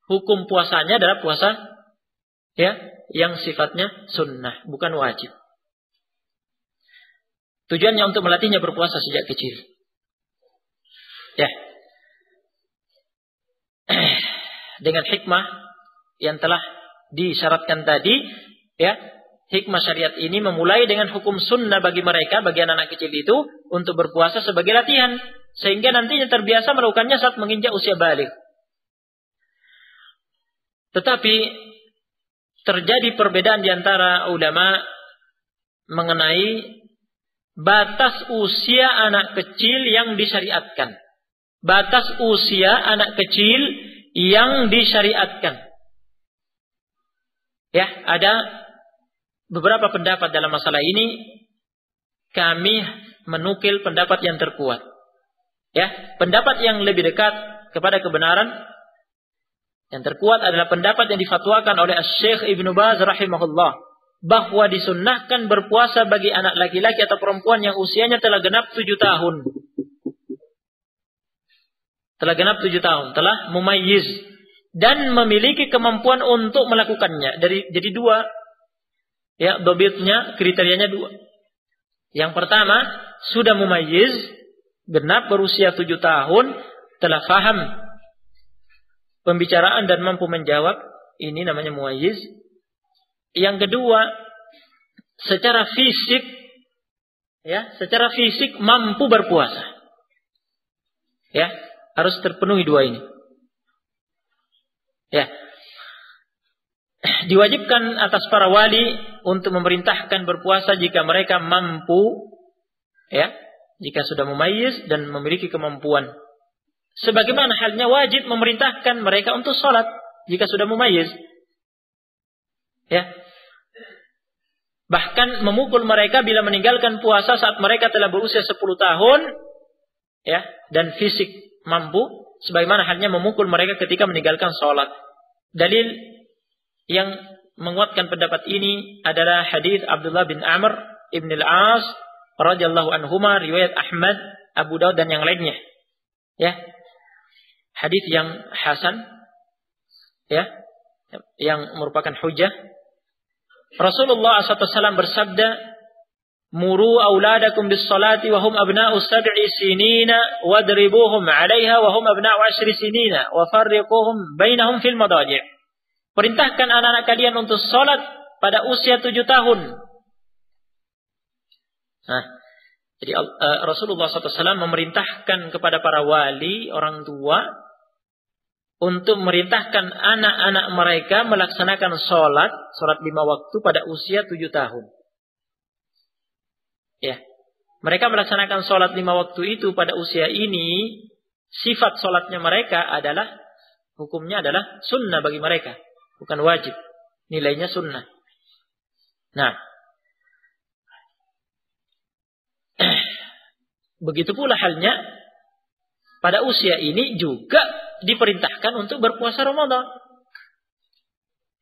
Hukum puasanya adalah puasa, ya, yang sifatnya sunnah, bukan wajib. Tujuannya untuk melatihnya berpuasa sejak kecil. Ya. Dengan hikmah yang telah disyaratkan tadi, ya. Hikmah syariat ini memulai dengan hukum sunnah bagi mereka, bagi anak-anak kecil itu, untuk berpuasa sebagai latihan. Sehingga nantinya terbiasa melakukannya saat menginjak usia baligh. Tetapi terjadi perbedaan di antara ulama mengenai batas usia anak kecil yang disyariatkan. Batas usia anak kecil yang disyariatkan. Ya, ada beberapa pendapat dalam masalah ini. Kami menukil pendapat yang terkuat. Ya, pendapat yang lebih dekat kepada kebenaran yang terkuat adalah pendapat yang difatwakan oleh Syekh Ibnu Baz rahimahullah, bahwa disunnahkan berpuasa bagi anak laki-laki atau perempuan yang usianya telah genap 7 tahun. Telah genap 7 tahun, telah mumayyiz dan memiliki kemampuan untuk melakukannya. Jadi dua. Ya, dobitnya, kriterianya 2. Yang pertama, sudah mumayyiz, genap berusia 7 tahun, telah faham pembicaraan dan mampu menjawab, ini namanya mumayyiz. Yang kedua, secara fisik, ya, secara fisik mampu berpuasa. Ya, harus terpenuhi 2 ini. Ya. Diwajibkan atas para wali untuk memerintahkan berpuasa jika mereka mampu, ya, jika sudah mumayyiz dan memiliki kemampuan. Sebagaimana halnya wajib memerintahkan mereka untuk sholat jika sudah mumayyiz. Ya. Bahkan memukul mereka bila meninggalkan puasa saat mereka telah berusia 10 tahun, ya, dan fisik mampu, sebagaimana halnya memukul mereka ketika meninggalkan sholat. Dalil yang menguatkan pendapat ini adalah hadis Abdullah bin Amr ibn al-As radhiyallahu anhuma, riwayat Ahmad, Abu Daud dan yang lainnya. Ya. Hadis yang hasan, ya, yang merupakan hujjah. Rasulullah SAW bersabda, "Muru auladakum bis-salati wa hum abna'u 7 sinina wadribuhum 'alayha wa hum abna'u 10 sinina wa farriquhum bainahum fil madaji'." Perintahkan anak-anak kalian untuk sholat pada usia 7 tahun. Nah, jadi Rasulullah SAW memerintahkan kepada para wali, orang tua, untuk memerintahkan anak-anak mereka melaksanakan sholat 5 waktu pada usia 7 tahun. Ya, mereka melaksanakan sholat 5 waktu itu pada usia ini, sifat sholatnya mereka adalah, hukumnya adalah sunnah bagi mereka. Bukan wajib. Nilainya sunnah. Nah. Begitu pula halnya pada usia ini juga diperintahkan untuk berpuasa Ramadan.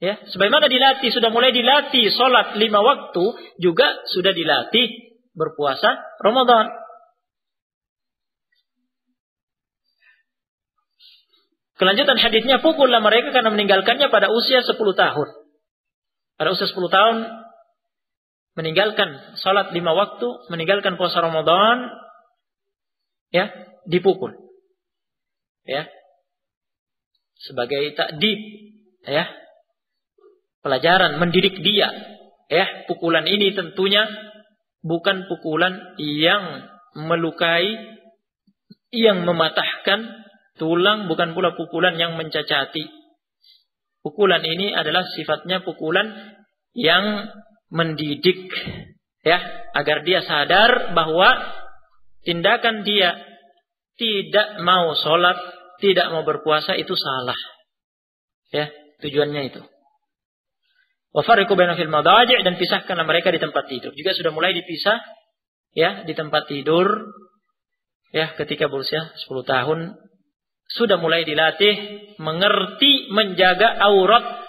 Ya, sebagaimana dilatih, sudah mulai dilatih salat 5 waktu, juga sudah dilatih berpuasa Ramadan. Kelanjutan hadisnya, pukullah mereka karena meninggalkannya pada usia 10 tahun. Pada usia 10 tahun meninggalkan salat 5 waktu, meninggalkan puasa Ramadan, ya, dipukul. Ya. Sebagai takdib, ya. Pelajaran, mendidik dia. Ya, pukulan ini tentunya bukan pukulan yang melukai, yang mematahkan tulang, bukan pula pukulan yang mencacati. Pukulan ini adalah sifatnya pukulan yang mendidik, ya, agar dia sadar bahwa tindakan dia tidak mau sholat, tidak mau berpuasa itu salah. Ya, tujuannya itu. Wa fariqu bainahum fil madaji', dan pisahkanlah mereka di tempat tidur. Juga sudah mulai dipisah, ya, di tempat tidur, ya, ketika berusia 10 tahun. Sudah mulai dilatih mengerti menjaga aurat,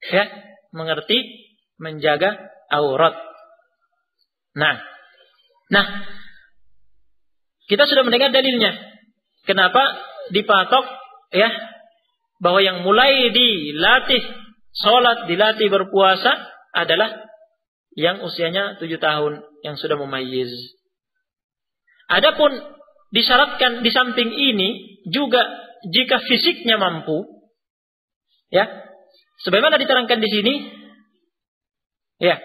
ya, mengerti menjaga aurat. Nah, kita sudah mendengar dalilnya. Kenapa dipatok, ya, bahwa yang mulai dilatih sholat, dilatih berpuasa adalah yang usianya 7 tahun, yang sudah mumayyiz. Adapun disyaratkan di samping ini juga jika fisiknya mampu, ya, sebagaimana diterangkan di sini, ya,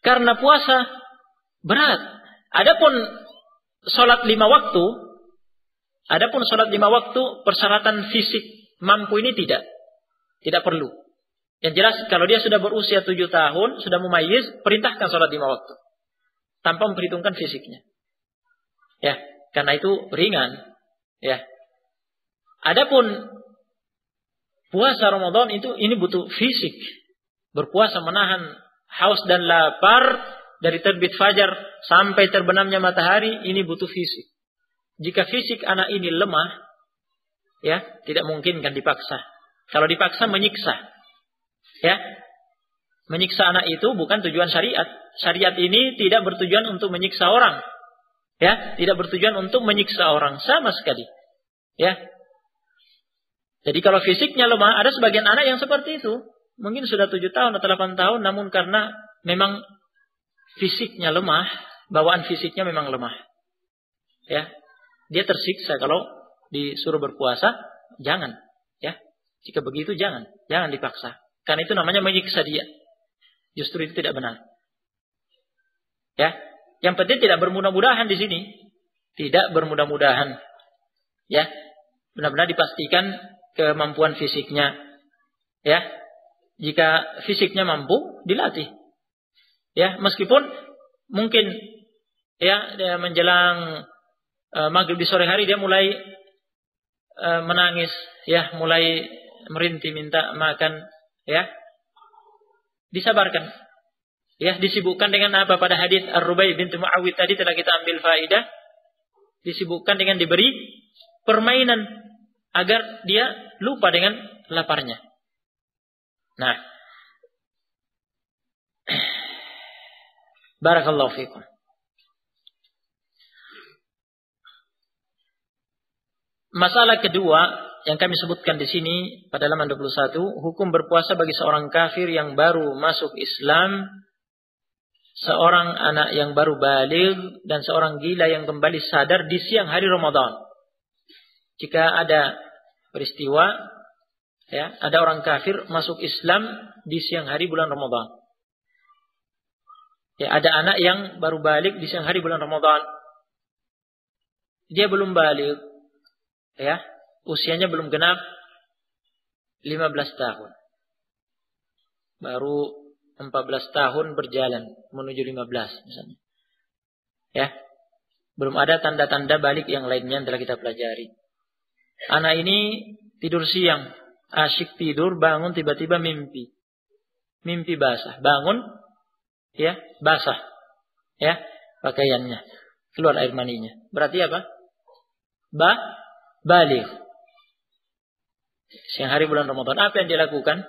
karena puasa berat. Adapun sholat 5 waktu, persyaratan fisik mampu ini tidak perlu. Yang jelas kalau dia sudah berusia 7 tahun, sudah mumayyiz, perintahkan sholat 5 waktu tanpa memperhitungkan fisiknya. Ya. Karena itu ringan, ya. Adapun puasa Ramadan ini butuh fisik. Berpuasa menahan haus dan lapar dari terbit fajar sampai terbenamnya matahari, ini butuh fisik. Jika fisik anak ini lemah, ya, tidak mungkin kan dipaksa. Kalau dipaksa menyiksa. Ya. Menyiksa anak itu bukan tujuan syariat. Syariat ini tidak bertujuan untuk menyiksa orang. Ya, tidak bertujuan untuk menyiksa orang sama sekali. Ya. Jadi kalau fisiknya lemah, ada sebagian anak yang seperti itu. Mungkin sudah 7 tahun atau 8 tahun, namun karena memang fisiknya lemah, bawaan fisiknya memang lemah. Ya. Dia tersiksa kalau disuruh berpuasa, jangan, ya. Jika begitu jangan dipaksa. Karena itu namanya menyiksa dia. Justru itu tidak benar. Ya. Yang penting tidak bermudah-mudahan di sini. Tidak bermudah-mudahan. Ya. Benar-benar dipastikan kemampuan fisiknya. Ya. Jika fisiknya mampu, dilatih. Ya, meskipun mungkin ya menjelang maghrib di sore hari dia mulai menangis, ya, mulai merintih minta makan, ya. Disabarkan. Ya, disibukkan dengan apa? Pada hadis Ar-Rubai binti Muawwidh tadi telah kita ambil faedah. Disibukkan dengan diberi permainan agar dia lupa dengan laparnya. Nah, barakallahu fikum. Masalah kedua yang kami sebutkan di sini pada halaman 21, hukum berpuasa bagi seorang kafir yang baru masuk Islam, seorang anak yang baru baligh, dan seorang gila yang kembali sadar di siang hari Ramadan. Jika ada peristiwa, ya, ada orang kafir masuk Islam di siang hari bulan Ramadan. Ya, ada anak yang baru baligh di siang hari bulan Ramadan. Dia belum baligh, ya, usianya belum genap 15 tahun. Baru 14 tahun berjalan menuju 15 misalnya. Ya. Belum ada tanda-tanda balik yang lainnya yang telah kita pelajari. Anak ini tidur siang, asyik tidur, bangun tiba-tiba mimpi. Mimpi basah. Bangun, ya, basah. Ya, pakaiannya. Keluar air maninya. Berarti apa? Baligh. Siang hari bulan Ramadan, apa yang dia lakukan?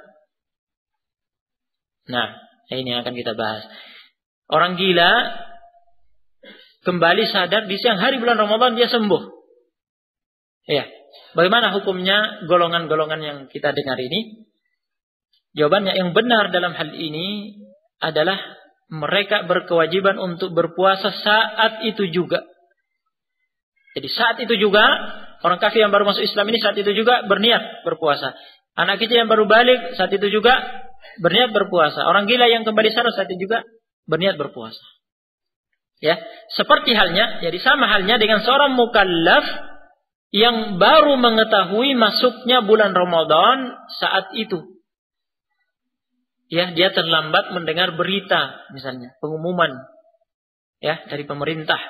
Nah, ini yang akan kita bahas. Orang gila kembali sadar di siang hari bulan Ramadan, dia sembuh. Ya. Bagaimana hukumnya golongan-golongan yang kita dengar ini? Jawabannya yang benar dalam hal ini adalah mereka berkewajiban untuk berpuasa saat itu juga. Jadi saat itu juga orang kafir yang baru masuk Islam ini saat itu juga berniat berpuasa. Anak kecil yang baru balik saat itu juga berniat berpuasa. Orang gila yang kembali sadar saat itu juga berniat berpuasa. Ya, seperti halnya, jadi sama halnya dengan seorang mukallaf yang baru mengetahui masuknya bulan Ramadan saat itu. Ya, dia terlambat mendengar berita, misalnya pengumuman, ya, dari pemerintah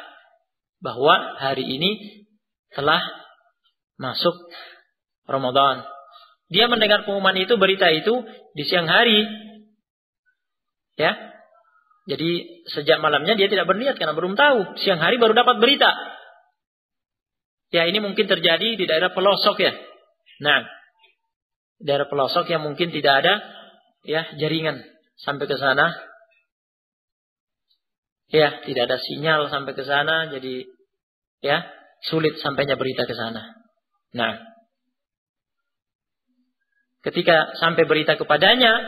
bahwa hari ini telah masuk Ramadan. Dia mendengar pengumuman itu, berita itu di siang hari. Ya. Jadi sejak malamnya dia tidak berniat karena belum tahu. Siang hari baru dapat berita. Ya, ini mungkin terjadi di daerah pelosok, ya. Nah, daerah pelosok yang mungkin tidak ada, ya, jaringan sampai ke sana. Ya, tidak ada sinyal sampai ke sana, jadi ya, sulit sampainya berita ke sana. Nah, ketika sampai berita kepadanya,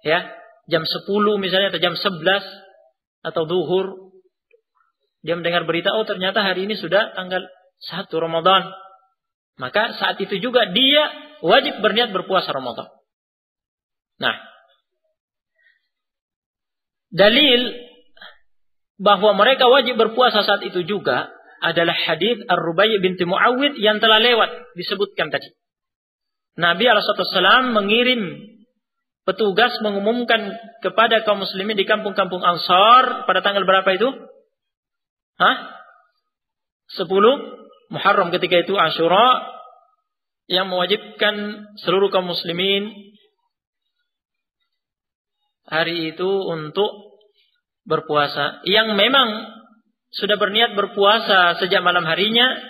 ya, jam 10 misalnya atau jam 11 atau zuhur, dia mendengar berita, oh ternyata hari ini sudah tanggal 1 Ramadan. Maka saat itu juga dia wajib berniat berpuasa Ramadan. Nah, dalil bahwa mereka wajib berpuasa saat itu juga adalah hadis Ar-Rubai binti Muawwidh yang telah lewat disebutkan tadi. Nabi SAW mengirim petugas mengumumkan kepada kaum muslimin di kampung-kampung Ansar pada tanggal berapa itu? 10 Muharram, ketika itu Asyura, yang mewajibkan seluruh kaum muslimin hari itu untuk berpuasa. Yang memang sudah berniat berpuasa sejak malam harinya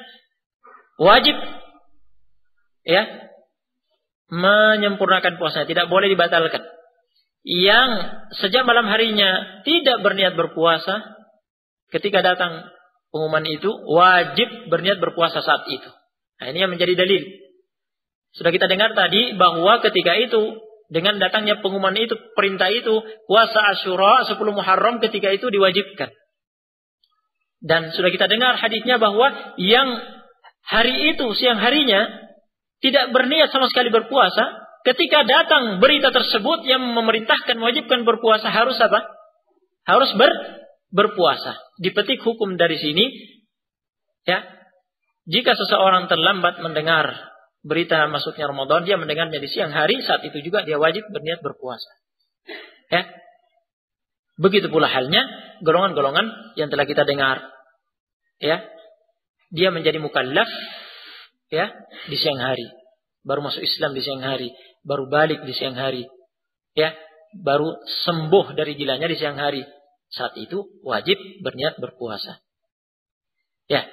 wajib, ya, menyempurnakan puasa, tidak boleh dibatalkan. Yang sejak malam harinya tidak berniat berpuasa, ketika datang pengumuman itu wajib berniat berpuasa saat itu. Nah, ini yang menjadi dalil. Sudah kita dengar tadi bahwa ketika itu Dengan datangnya pengumuman itu, perintah itu, puasa Asyura 10 Muharram ketika itu diwajibkan. Dan sudah kita dengar hadisnya bahwa yang hari itu, siang harinya, tidak berniat sama sekali berpuasa, ketika datang berita tersebut yang memerintahkan, mewajibkan berpuasa, harus apa? Harus berpuasa. Dipetik hukum dari sini, ya. Jika seseorang terlambat mendengar berita masuknya Ramadan, dia mendengarnya di siang hari, saat itu juga dia wajib berniat berpuasa. Ya. Begitu pula halnya golongan-golongan yang telah kita dengar. Ya. Dia menjadi mukallaf, ya, di siang hari. Baru masuk Islam di siang hari, baru balik di siang hari. Ya, baru sembuh dari gilanya di siang hari. Saat itu wajib berniat berpuasa. Ya.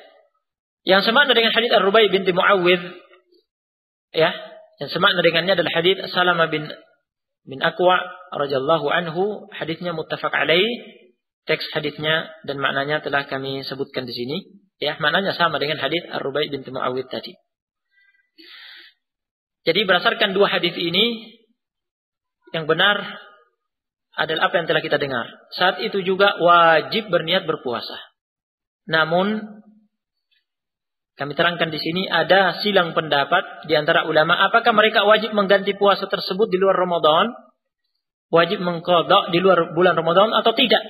Yang semakna dengan hadits Ar-Rubai binti Muawwidh, ya, yang semakna dengannya adalah hadits Salamah bin Aqwa radhiyallahu anhu, hadisnya muttafaq alaih. Teks hadisnya dan maknanya telah kami sebutkan di sini. Ya, maknanya sama dengan hadits Ar-Rubai binti Muawwidh tadi. Jadi berdasarkan dua hadis ini, yang benar adalah apa yang telah kita dengar. Saat itu juga wajib berniat berpuasa. Namun kami terangkan di sini ada silang pendapat di antara ulama, apakah mereka wajib mengganti puasa tersebut di luar Ramadan, wajib mengqadha di luar bulan Ramadan atau tidak.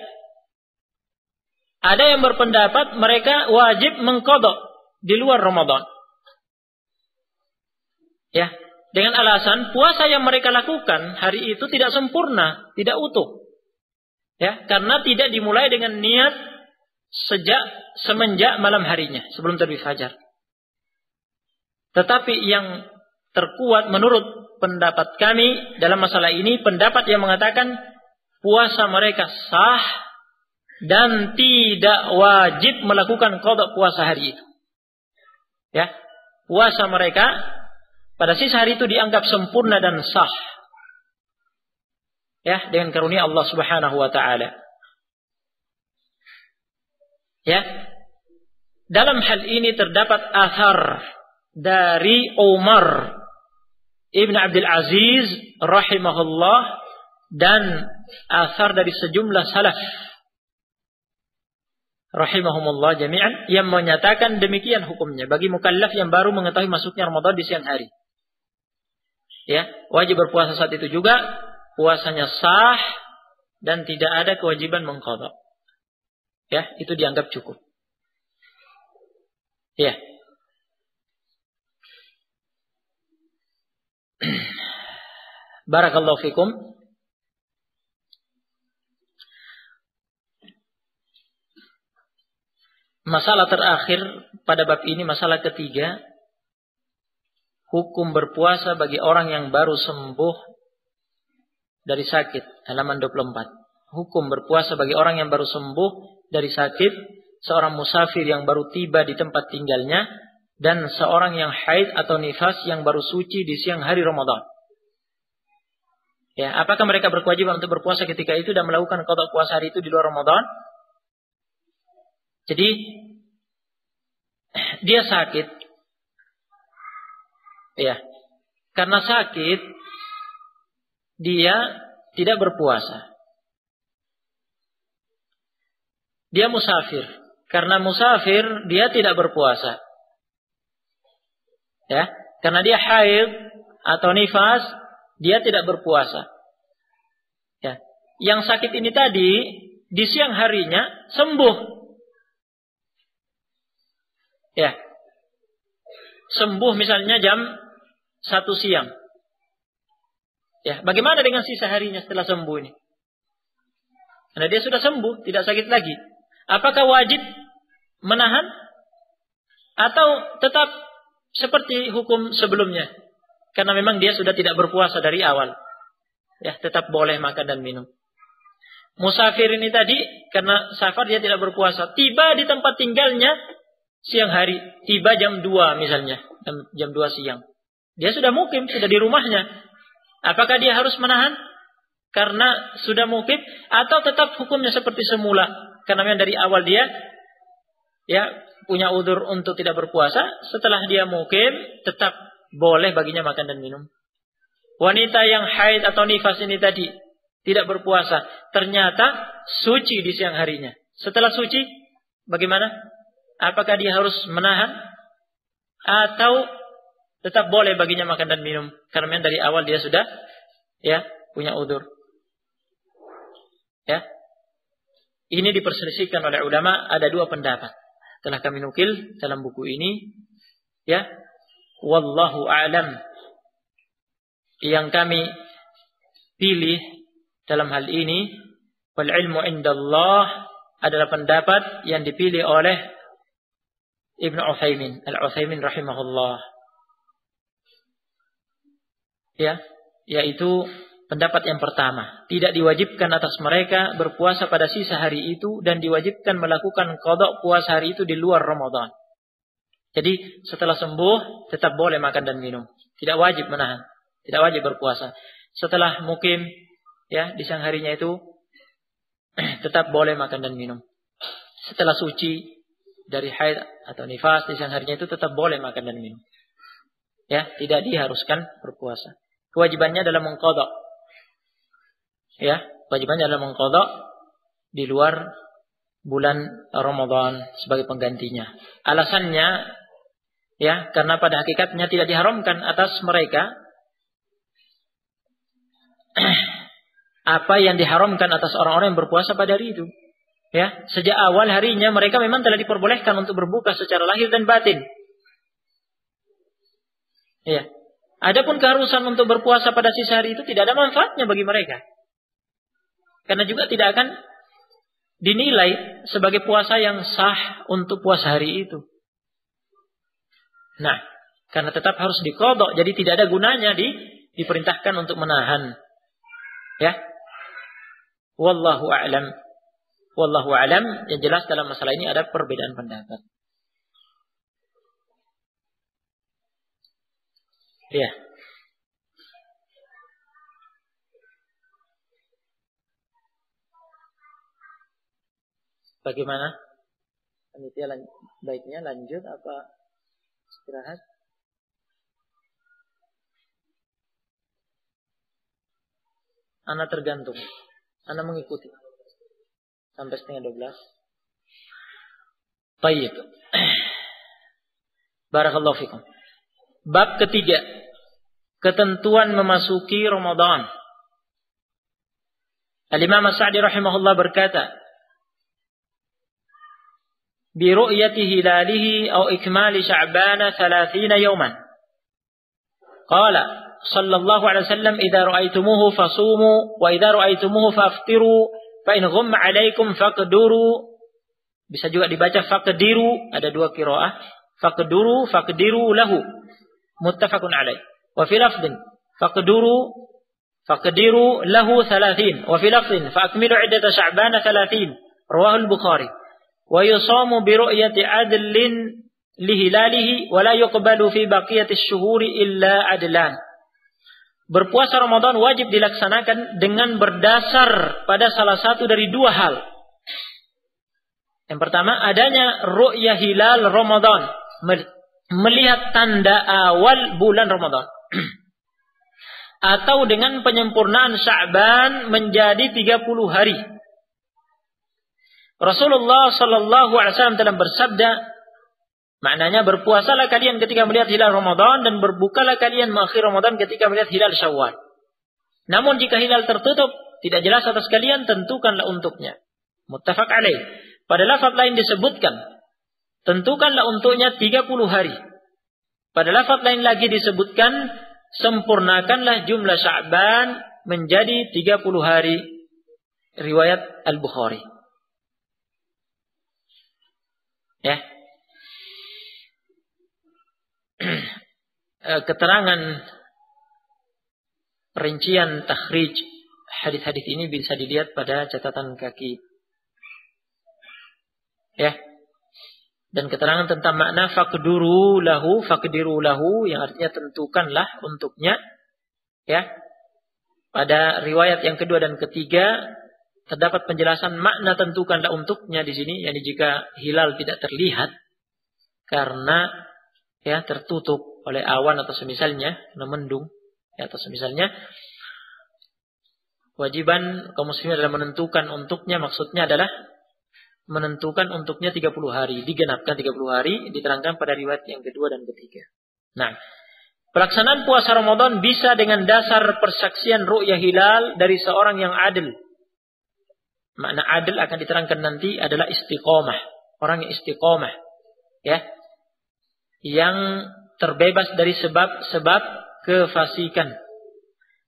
Ada yang berpendapat mereka wajib mengqadha di luar Ramadan. Ya, dengan alasan puasa yang mereka lakukan hari itu tidak sempurna, tidak utuh. Ya, karena tidak dimulai dengan niat semenjak malam harinya, sebelum terbit fajar. Tetapi yang terkuat menurut pendapat kami dalam masalah ini, pendapat yang mengatakan puasa mereka sah dan tidak wajib melakukan qadha puasa hari itu. Ya, puasa mereka pada sisa hari itu dianggap sempurna dan sah. Ya, dengan karunia Allah Subhanahu wa taala. Ya. Dalam hal ini terdapat athar dari Umar Ibn Abdul Aziz rahimahullah dan athar dari sejumlah salaf rahimahumullah jami'an yang menyatakan demikian hukumnya bagi mukallaf yang baru mengetahui masuknya Ramadan di siang hari. Ya, wajib berpuasa saat itu juga, puasanya sah dan tidak ada kewajiban mengqadha. Ya, itu dianggap cukup. Ya. Barakallahu fikum. Masalah terakhir pada bab ini, masalah ketiga, hukum berpuasa bagi orang yang baru sembuh dari sakit, halaman 24. Hukum berpuasa bagi orang yang baru sembuh dari sakit, seorang musafir yang baru tiba di tempat tinggalnya, dan seorang yang haid atau nifas yang baru suci di siang hari Ramadan. Ya, apakah mereka berkewajiban untuk berpuasa ketika itu dan melakukan qadha puasa hari itu di luar Ramadan? Jadi dia sakit. Ya. Karena sakit dia tidak berpuasa. Dia musafir. Karena musafir dia tidak berpuasa. Ya, karena dia haid atau nifas, dia tidak berpuasa. Ya. Yang sakit ini tadi di siang harinya sembuh. Ya. Sembuh misalnya jam 1 siang. Ya, bagaimana dengan sisa harinya setelah sembuh ini? Karena dia sudah sembuh, tidak sakit lagi. Apakah wajib menahan atau tetap seperti hukum sebelumnya? Karena memang dia sudah tidak berpuasa dari awal. Ya, tetap boleh makan dan minum. Musafir ini tadi karena safar dia tidak berpuasa, tiba di tempat tinggalnya siang hari, tiba jam 2 misalnya, jam 2 siang. Dia sudah mukim, sudah di rumahnya. Apakah dia harus menahan karena sudah mukim atau tetap hukumnya seperti semula? Karena memang dari awal dia ya punya udzur untuk tidak berpuasa, setelah dia mukim tetap boleh baginya makan dan minum. wanita yang haid atau nifas ini tadi tidak berpuasa, ternyata suci di siang harinya. Setelah suci, bagaimana? Apakah dia harus menahan atau tetap boleh baginya makan dan minum? Karena dari awal dia sudah punya udzur. Ya. Ini diperselisihkan oleh ulama, ada dua pendapat. Telah kami nukil dalam buku ini, wallahu a'lam. Yang kami pilih dalam hal ini, wal ilmu indallah, adalah pendapat yang dipilih oleh Ibnu Utsaimin, Al-Utsaimin rahimahullah. Yaitu pendapat yang pertama, tidak diwajibkan atas mereka berpuasa pada sisa hari itu dan diwajibkan melakukan qada puasa hari itu di luar Ramadan. Jadi setelah sembuh tetap boleh makan dan minum, tidak wajib menahan, tidak wajib berpuasa. Setelah mukim di siang harinya itu tetap boleh makan dan minum. Setelah suci dari haid atau nifas di siang harinya itu tetap boleh makan dan minum. Tidak diharuskan berpuasa. Kewajibannya adalah mengqada. Kewajibannya adalah mengqada di luar bulan Ramadan sebagai penggantinya. Alasannya karena pada hakikatnya tidak diharamkan atas mereka apa yang diharamkan atas orang-orang yang berpuasa pada hari itu. Sejak awal harinya mereka memang telah diperbolehkan untuk berbuka secara lahir dan batin. Adapun keharusan untuk berpuasa pada sisa hari itu tidak ada manfaatnya bagi mereka. Karena juga tidak akan dinilai sebagai puasa yang sah untuk puasa hari itu. Nah, karena tetap harus diqadha, jadi tidak ada gunanya diperintahkan untuk menahan. Wallahu a'lam. Wallahu a'lam. Yang jelas dalam masalah ini ada perbedaan pendapat. Bagaimana? Panitia baiknya lanjut apa istirahat? Ana tergantung. Ana mengikuti sampai 11:30. Baik. Barakallahu fikum. Bab ketiga, ketentuan memasuki Ramadan. Al-Imam As-Sa'di rahimahullah berkata, bi ru'yati hilalihi aw ikmali Sya'ban 30 yawman. Qala sallallahu alaihi wasallam, idza ra'aytumuhu fasumu wa idza ra'aytumuhu faftiru fa in ghumma 'alaikum faqduru. Bisa juga dibaca faqdiru, ada dua qiraah. Faqdiru lahu. Muttafaqun alaih. Wa fi lafdhin faqdiru lahu 30. Wa fi lafdhin fa akmilu 'iddata Sya'ban 30. Rawahu al-Bukhari. Wa yusamu bi ru'yati 'adlin lihilalihi wa la yuqbalu fi baqiyati asy-syuhuri illa 'adlan. Berpuasa Ramadan wajib dilaksanakan dengan berdasar pada salah satu dari dua hal. Yang pertama, adanya ru'yah hilal Ramadan, melihat tanda awal bulan Ramadan. Atau dengan penyempurnaan Sya'ban menjadi 30 hari. Rasulullah sallallahu alaihi wasallam telah bersabda, maknanya berpuasalah kalian ketika melihat hilal Ramadan dan berbukalah kalian mengakhir Ramadan ketika melihat hilal Syawal. Namun jika hilal tertutup, tidak jelas atas kalian, tentukanlah untuknya. Muttafaq alaih. Pada lafaz lain disebutkan, tentukanlah untuknya 30 hari. Pada lafaz lain lagi disebutkan, sempurnakanlah jumlah Sya'ban menjadi 30 hari. Riwayat Al-Bukhari. Keterangan rincian takhrij hadis-hadis ini bisa dilihat pada catatan kaki. Dan keterangan tentang makna faqdiru lahu yang artinya tentukanlah untuknya. Pada riwayat yang kedua dan ketiga terdapat penjelasan makna tentukanlah untuknya di sini, yakni jika hilal tidak terlihat karena tertutup oleh awan atau semisalnya, karena mendung, Ya, atau misalnya kewajiban kaum muslimin adalah menentukan untuknya, maksudnya adalah menentukan untuknya 30 hari, digenapkan 30 hari, diterangkan pada riwayat yang kedua dan ketiga. Nah, pelaksanaan puasa Ramadan bisa dengan dasar persaksian ru'yah hilal dari seorang yang adil. Makna adil akan diterangkan nanti adalah istiqomah, orang yang istiqomah, ya, yang terbebas dari sebab-sebab kefasikan.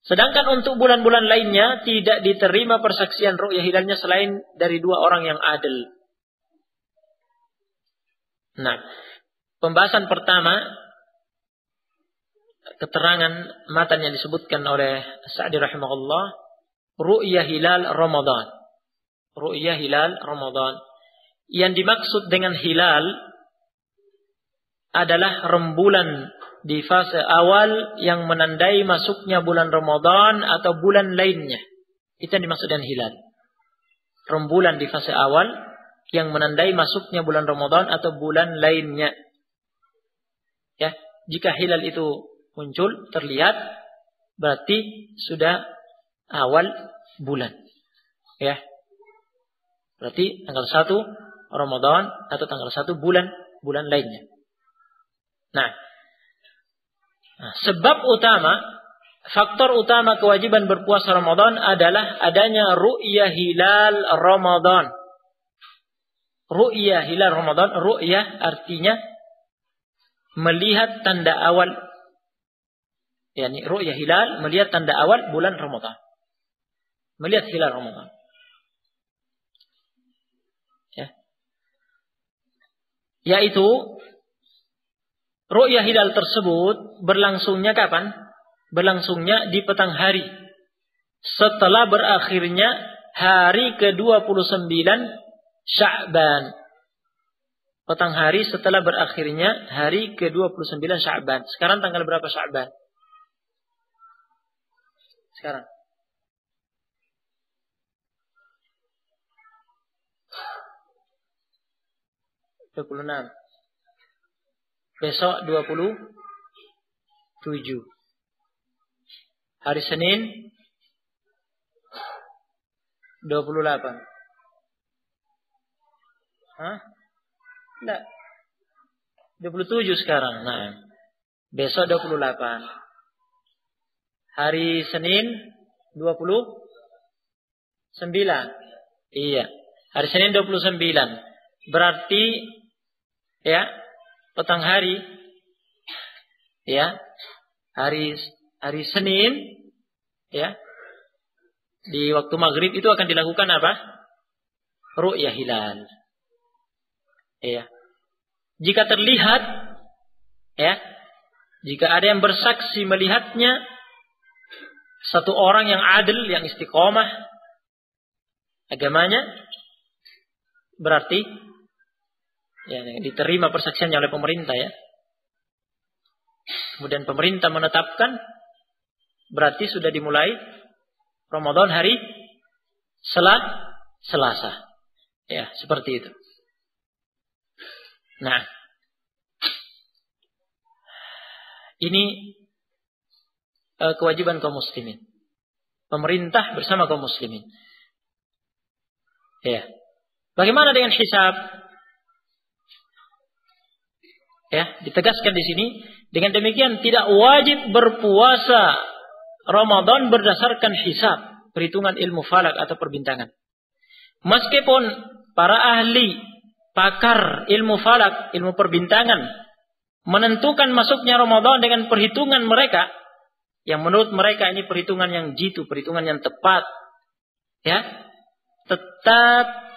Sedangkan untuk bulan-bulan lainnya tidak diterima persaksian ru'yah hilalnya selain dari 2 orang yang adil. Nah, pembahasan pertama, keterangan matan yang disebutkan oleh Sa'di rahimahullah, ru'yah hilal Ramadan. Ru'yah hilal Ramadan. Yang dimaksud dengan hilal adalah rembulan di fase awal yang menandai masuknya bulan Ramadan atau bulan lainnya. Itu yang dimaksud dengan hilal. Rembulan di fase awal yang menandai masuknya bulan Ramadan atau bulan lainnya. Ya, jika hilal itu muncul, terlihat, berarti sudah awal bulan. Ya. Berarti tanggal 1 Ramadan atau tanggal 1 bulan lainnya. Nah, sebab utama, faktor utama kewajiban berpuasa Ramadan adalah adanya ru'yah hilal Ramadan. Ru'yah hilal Ramadan, ru'yah artinya melihat tanda awal. Yani ru'yah hilal, melihat tanda awal bulan Ramadan. Melihat hilal Ramadan. Ya. Yaitu ru'yah hilal tersebut berlangsungnya kapan? Berlangsungnya di petang hari. Setelah berakhirnya hari ke-29 Sya'ban. Petang hari setelah berakhirnya hari ke-29 Sya'ban. Sekarang tanggal berapa Sya'ban? Sekarang. (26). Besok 27. Hari Senin 28. Hah? Enggak. 27 sekarang. Nah, besok 28. Hari Senin 29. Iya. Hari Senin 29. Berarti ya, petang hari, ya, hari Senin, ya, di waktu maghrib itu akan dilakukan apa? Ru'yah hilal. Ya. Jika terlihat, ya, jika ada yang bersaksi melihatnya, satu orang yang adil, yang istiqomah agamanya, berarti ya, diterima persaksiannya oleh pemerintah, ya. Kemudian pemerintah menetapkan, berarti sudah dimulai Ramadan hari Selasa. Ya, seperti itu. Nah, ini kewajiban kaum muslimin. Pemerintah bersama kaum muslimin. Ya. Bagaimana dengan hisab? Ya, ditegaskan di sini, dengan demikian tidak wajib berpuasa Ramadan berdasarkan hisab, perhitungan ilmu falak atau perbintangan. Meskipun para ahli, pakar ilmu falak, ilmu perbintangan menentukan masuknya Ramadan dengan perhitungan mereka, yang menurut mereka ini perhitungan yang jitu, perhitungan yang tepat, ya, tetap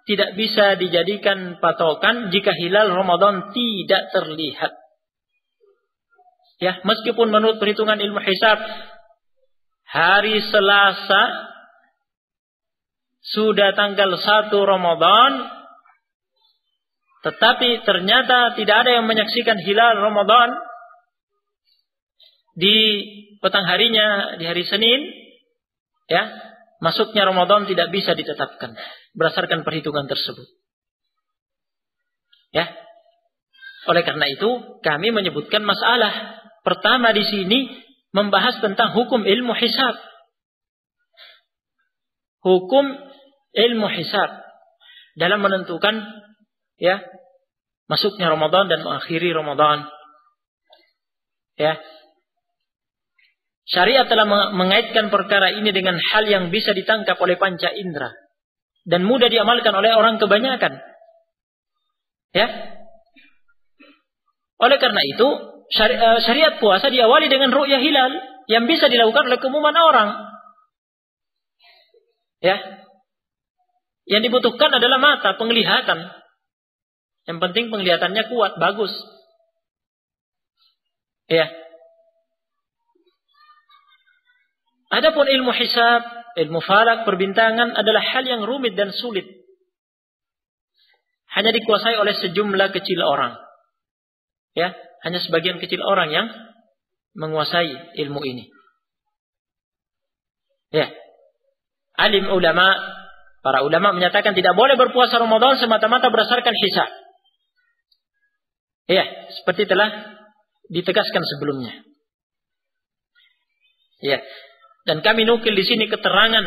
tidak bisa dijadikan patokan jika hilal Ramadan tidak terlihat. Ya, meskipun menurut perhitungan ilmu hisab hari Selasa sudah tanggal 1 Ramadan, tetapi ternyata tidak ada yang menyaksikan hilal Ramadan di petang harinya, di hari Senin, ya, masuknya Ramadan tidak bisa ditetapkan berdasarkan perhitungan tersebut. Ya. Oleh karena itu, kami menyebutkan masalah pertama di sini, membahas tentang hukum ilmu hisab. Hukum ilmu hisab dalam menentukan ya masuknya Ramadan dan mengakhiri Ramadan. Ya. Syariat telah mengaitkan perkara ini dengan hal yang bisa ditangkap oleh panca indera dan mudah diamalkan oleh orang kebanyakan. Ya. Oleh karena itu, syariat puasa diawali dengan ru'yah hilal yang bisa dilakukan oleh keumuman orang. Ya. Yang dibutuhkan adalah mata, penglihatan. Yang penting penglihatannya kuat, bagus. Ya. Adapun ilmu hisab, ilmu falak, perbintangan adalah hal yang rumit dan sulit. Hanya dikuasai oleh sejumlah kecil orang. Ya, hanya sebagian kecil orang yang menguasai ilmu ini. Ya. Alim ulama, para ulama menyatakan tidak boleh berpuasa Ramadan semata-mata berdasarkan hisab. Ya, seperti telah ditegaskan sebelumnya. Ya. Dan kami nukil di sini keterangan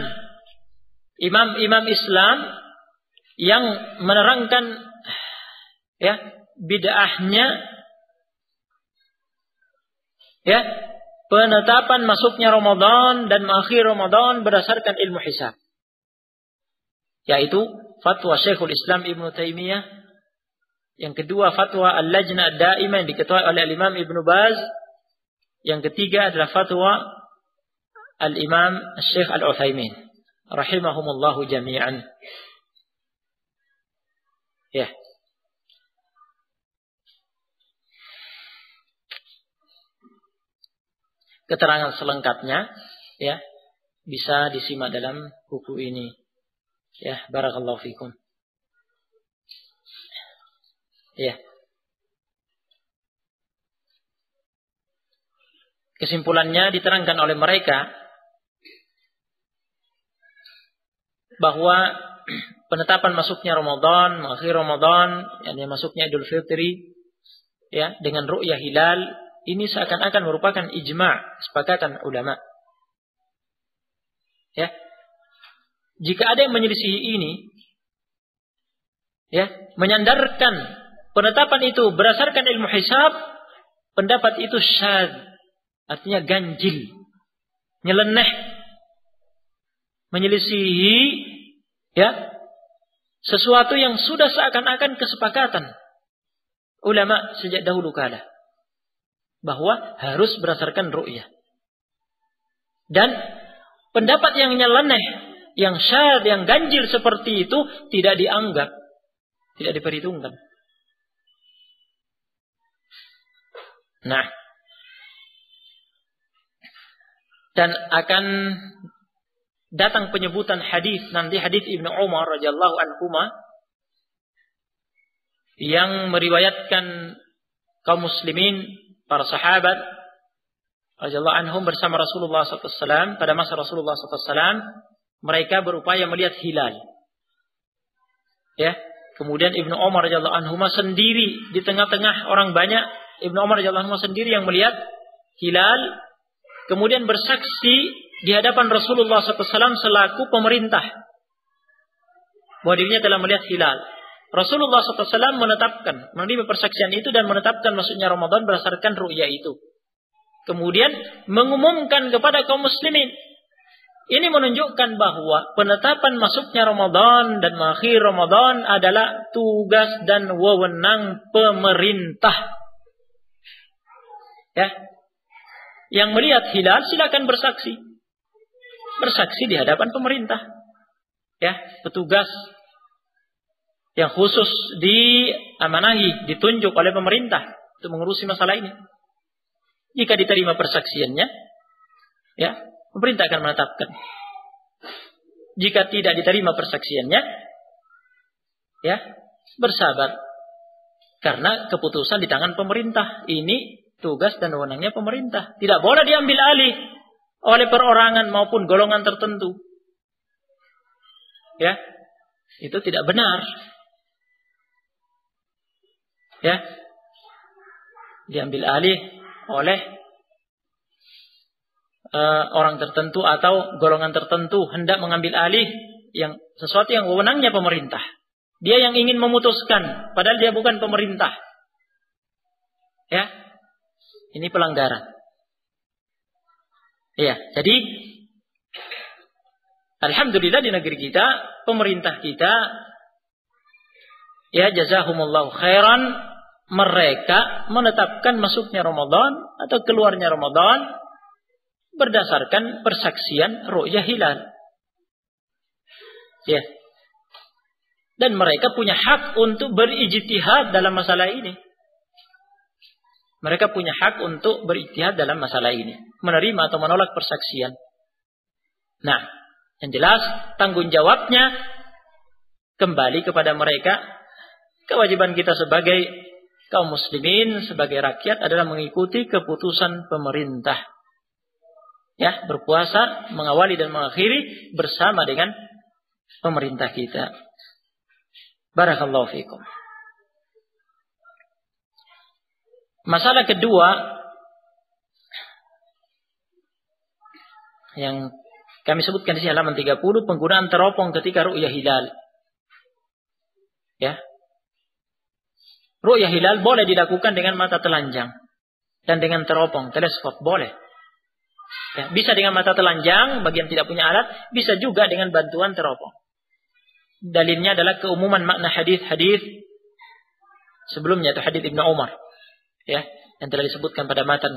imam-imam Islam yang menerangkan ya bid'ahnya ya penetapan masuknya Ramadan dan mengakhiri Ramadan berdasarkan ilmu hisab. Yaitu fatwa Syekhul Islam Ibnu Taimiyah, yang kedua fatwa Al-Lajnah Ad-Daimah yang diketuai oleh Imam Ibnu Baz, yang ketiga adalah fatwa Al-Imam Syekh Al-Utsaimin rahimahumullahu jami'an. Ya. Keterangan selengkapnya ya bisa disimak dalam buku ini. Ya, barakallahu fikum. Ya. Kesimpulannya diterangkan oleh mereka bahwa penetapan masuknya Ramadan, mengakhiri Ramadan, yakni masuknya Idul Fitri ya dengan ru'yah hilal, ini seakan-akan merupakan ijma', kesepakatan ulama. Ya. Jika ada yang menyelisihi ini ya, menyandarkan penetapan itu berdasarkan ilmu hisab, pendapat itu syadz, artinya ganjil, nyeleneh, menyelisihi ya sesuatu yang sudah seakan-akan kesepakatan ulama sejak dahulu kala bahwa harus berdasarkan ru'yah. Dan pendapat yang nyeleneh, yang syadz, yang ganjil seperti itu tidak dianggap, tidak diperhitungkan. Nah, dan akan datang penyebutan hadis nanti, hadis Ibnu Umar radhiyallahu anhuma yang meriwayatkan kaum muslimin, para sahabat radhiyallahu anhum bersama Rasulullah SAW pada masa Rasulullah SAW, mereka berupaya melihat hilal. Ya, kemudian Ibnu Umar radhiyallahu anhuma sendiri di tengah-tengah orang banyak, Ibnu Umar radhiyallahu anhuma sendiri yang melihat hilal, kemudian bersaksi di hadapan Rasulullah SAW selaku pemerintah bahwa dirinya telah melihat hilal. Rasulullah SAW menetapkan, menerima persaksian itu dan menetapkan masuknya Ramadan berdasarkan ru'yah itu. Kemudian mengumumkan kepada kaum muslimin. Ini menunjukkan bahwa penetapan masuknya Ramadan dan mengakhiri Ramadan adalah tugas dan wewenang pemerintah. Ya. Yang melihat hilal silakan bersaksi. Bersaksi di hadapan pemerintah. Ya, petugas yang khusus diamanahi, ditunjuk oleh pemerintah untuk mengurusi masalah ini. Jika diterima persaksiannya, ya, pemerintah akan menetapkan. Jika tidak diterima persaksiannya, ya, bersabar. Karena keputusan di tangan pemerintah. Ini tugas dan wewenangnya pemerintah. Tidak boleh diambil alih oleh perorangan maupun golongan tertentu. Ya, itu tidak benar. Ya, diambil alih oleh orang tertentu atau golongan tertentu hendak mengambil alih yang sesuatu yang wewenangnya pemerintah. Dia yang ingin memutuskan, padahal dia bukan pemerintah. Ya, ini pelanggaran. Ya, jadi alhamdulillah di negeri kita, pemerintah kita, ya jazahumullahu khairan, mereka menetapkan masuknya Ramadan atau keluarnya Ramadan berdasarkan persaksian ru'yah hilal. Ya. Dan mereka punya hak untuk berijtihad dalam masalah ini. Mereka punya hak untuk berijtihad dalam masalah ini, menerima atau menolak persaksian. Nah, yang jelas tanggung jawabnya kembali kepada mereka. Kewajiban kita sebagai kaum muslimin, sebagai rakyat adalah mengikuti keputusan pemerintah. Ya, berpuasa, mengawali dan mengakhiri bersama dengan pemerintah kita. Barakallahu fikum. Masalah kedua yang kami sebutkan di halaman 30, penggunaan teropong ketika ru'yah hilal. Ya. Ru'yah hilal boleh dilakukan dengan mata telanjang dan dengan teropong, teleskop boleh. Ya, bisa dengan mata telanjang bagi yang tidak punya alat, bisa juga dengan bantuan teropong. Dalilnya adalah keumuman makna hadis-hadis sebelumnya, itu hadis Ibnu Umar, ya, yang telah disebutkan pada matan.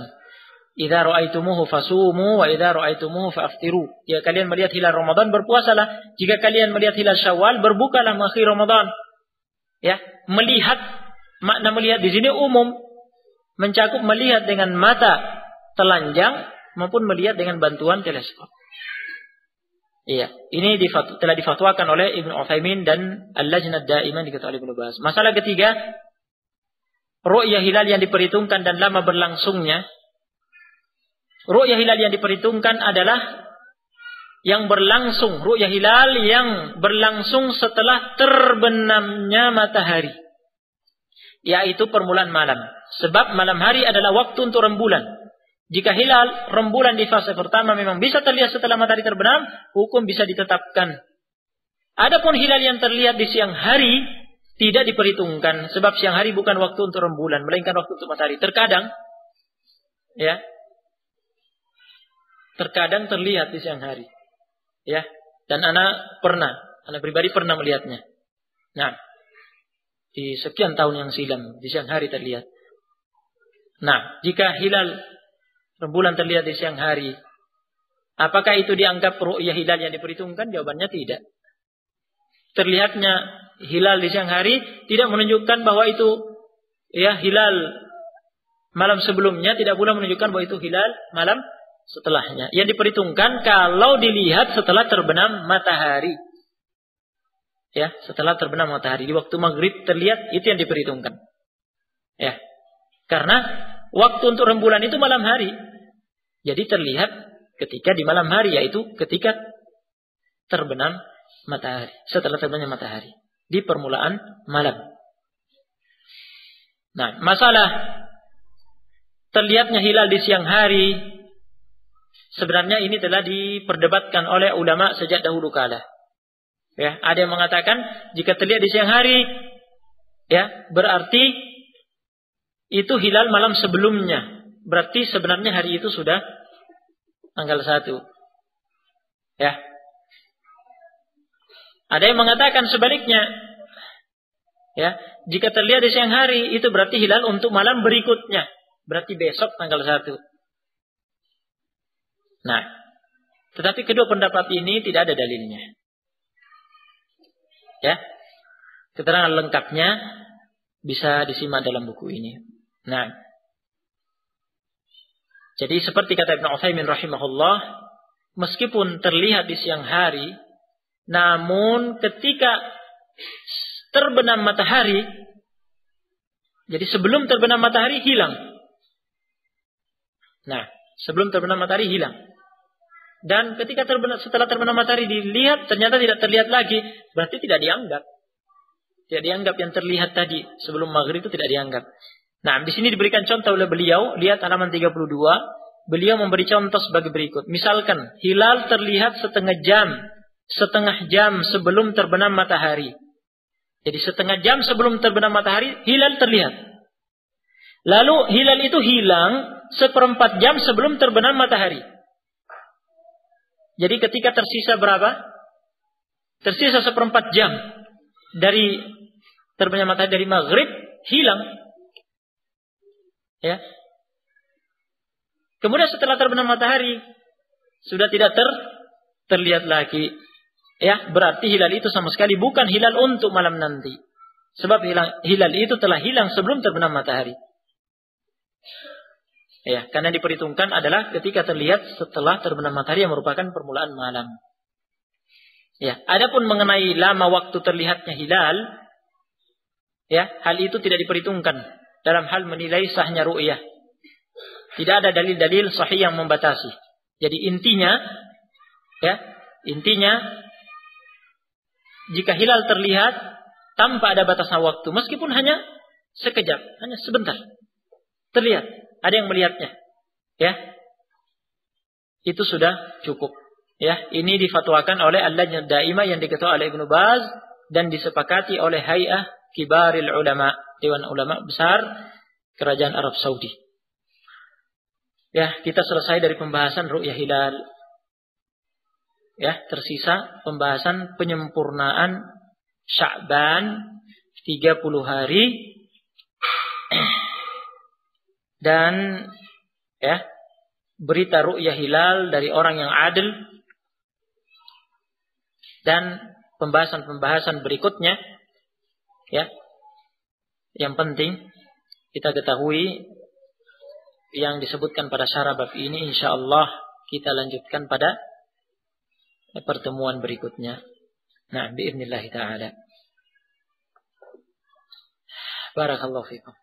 Idza ra'aitumuhu fasumu wa idza ra'aitumuhu faftiru. Jika kalian melihat hilal Ramadan, berpuasalah. Jika kalian melihat hilal Syawal, berbukalah mengakhiri Ramadan. Ya, melihat, makna melihat di sini umum, mencakup melihat dengan mata telanjang maupun melihat dengan bantuan teleskop. Iya, ini telah difatwakan oleh Ibnu Utsaimin dan Al-Lajnah Daimah diketahui oleh Ibnu Baz. Masalah ketiga, ru'yah hilal yang diperhitungkan dan lama berlangsungnya. Ru'yah hilal yang diperhitungkan adalah yang berlangsung, ru'yah hilal yang berlangsung setelah terbenamnya matahari, yaitu permulaan malam. Sebab malam hari adalah waktu untuk rembulan. Jika hilal rembulan di fase pertama memang bisa terlihat setelah matahari terbenam, hukum bisa ditetapkan. Adapun hilal yang terlihat di siang hari tidak diperhitungkan, sebab siang hari bukan waktu untuk rembulan, melainkan waktu untuk matahari. Terkadang, ya, terkadang terlihat di siang hari, ya. Dan anak pribadi pernah melihatnya. Nah, di sekian tahun yang silam di siang hari terlihat. Nah, jika hilal rembulan terlihat di siang hari, apakah itu dianggap ru'yah hilal yang diperhitungkan? Jawabannya tidak. Terlihatnya hilal di siang hari tidak menunjukkan bahwa itu, ya, hilal malam sebelumnya, tidak pula menunjukkan bahwa itu hilal malam setelahnya. Yang diperhitungkan kalau dilihat setelah terbenam matahari. Ya, setelah terbenam matahari di waktu maghrib terlihat, itu yang diperhitungkan. Ya. Karena waktu untuk rembulan itu malam hari. Jadi terlihat ketika di malam hari, yaitu ketika terbenam matahari, setelah terbenam matahari di permulaan malam. Nah, masalah terlihatnya hilal di siang hari, sebenarnya ini telah diperdebatkan oleh ulama sejak dahulu kala. Ya, ada yang mengatakan jika terlihat di siang hari, ya, berarti itu hilal malam sebelumnya. Berarti sebenarnya hari itu sudah tanggal 1. Ya. Ada yang mengatakan sebaliknya. Ya, jika terlihat di siang hari itu berarti hilal untuk malam berikutnya. Berarti besok tanggal 1. Nah, tetapi kedua pendapat ini tidak ada dalilnya. Ya. Keterangan lengkapnya bisa disimak dalam buku ini. Nah, jadi seperti kata Ibnu Utsaimin rahimahullah, meskipun terlihat di siang hari, namun ketika terbenam matahari, jadi sebelum terbenam matahari hilang. Nah, sebelum terbenam matahari hilang. Dan ketika setelah terbenam matahari dilihat, ternyata tidak terlihat lagi, berarti tidak dianggap. Tidak dianggap yang terlihat tadi sebelum maghrib itu tidak dianggap. Nah, di sini diberikan contoh oleh beliau, lihat halaman 32. beliau memberi contoh sebagai berikut. Misalkan hilal terlihat setengah jam sebelum terbenam matahari. Jadi setengah jam sebelum terbenam matahari hilal terlihat. Lalu hilal itu hilang 1/4 jam sebelum terbenam matahari. Jadi ketika tersisa berapa? Tersisa 1/4 jam dari terbenam matahari dari maghrib, hilang. Ya. Kemudian setelah terbenam matahari sudah tidak terlihat lagi. Ya, berarti hilal itu sama sekali bukan hilal untuk malam nanti. Sebab hilal itu telah hilang sebelum terbenam matahari. Ya, karena diperhitungkan adalah ketika terlihat setelah terbenam matahari yang merupakan permulaan malam. Ya, adapun mengenai lama waktu terlihatnya hilal, ya, hal itu tidak diperhitungkan dalam hal menilai sahnya ru'yah. Tidak ada dalil-dalil sahih yang membatasi. Jadi intinya jika hilal terlihat tanpa ada batasan waktu, meskipun hanya sekejap, hanya sebentar, terlihat, ada yang melihatnya, ya, itu sudah cukup. Ya, ini difatwakan oleh Al-Lajnah Daimah yang diketuai oleh Ibnu Baz dan disepakati oleh Hay'ah Kibaril Ulama, Dewan Ulama Besar Kerajaan Arab Saudi. Ya, kita selesai dari pembahasan ru'yah hilal. Ya, tersisa pembahasan penyempurnaan Sya'ban 30 hari dan ya, berita ru'yah hilal dari orang yang adil dan pembahasan-pembahasan berikutnya, ya, yang penting kita ketahui yang disebutkan pada syarah bab ini, insyaallah kita lanjutkan pada pertemuan berikutnya. Nah, biidznillah taala. Barakallahu fikum.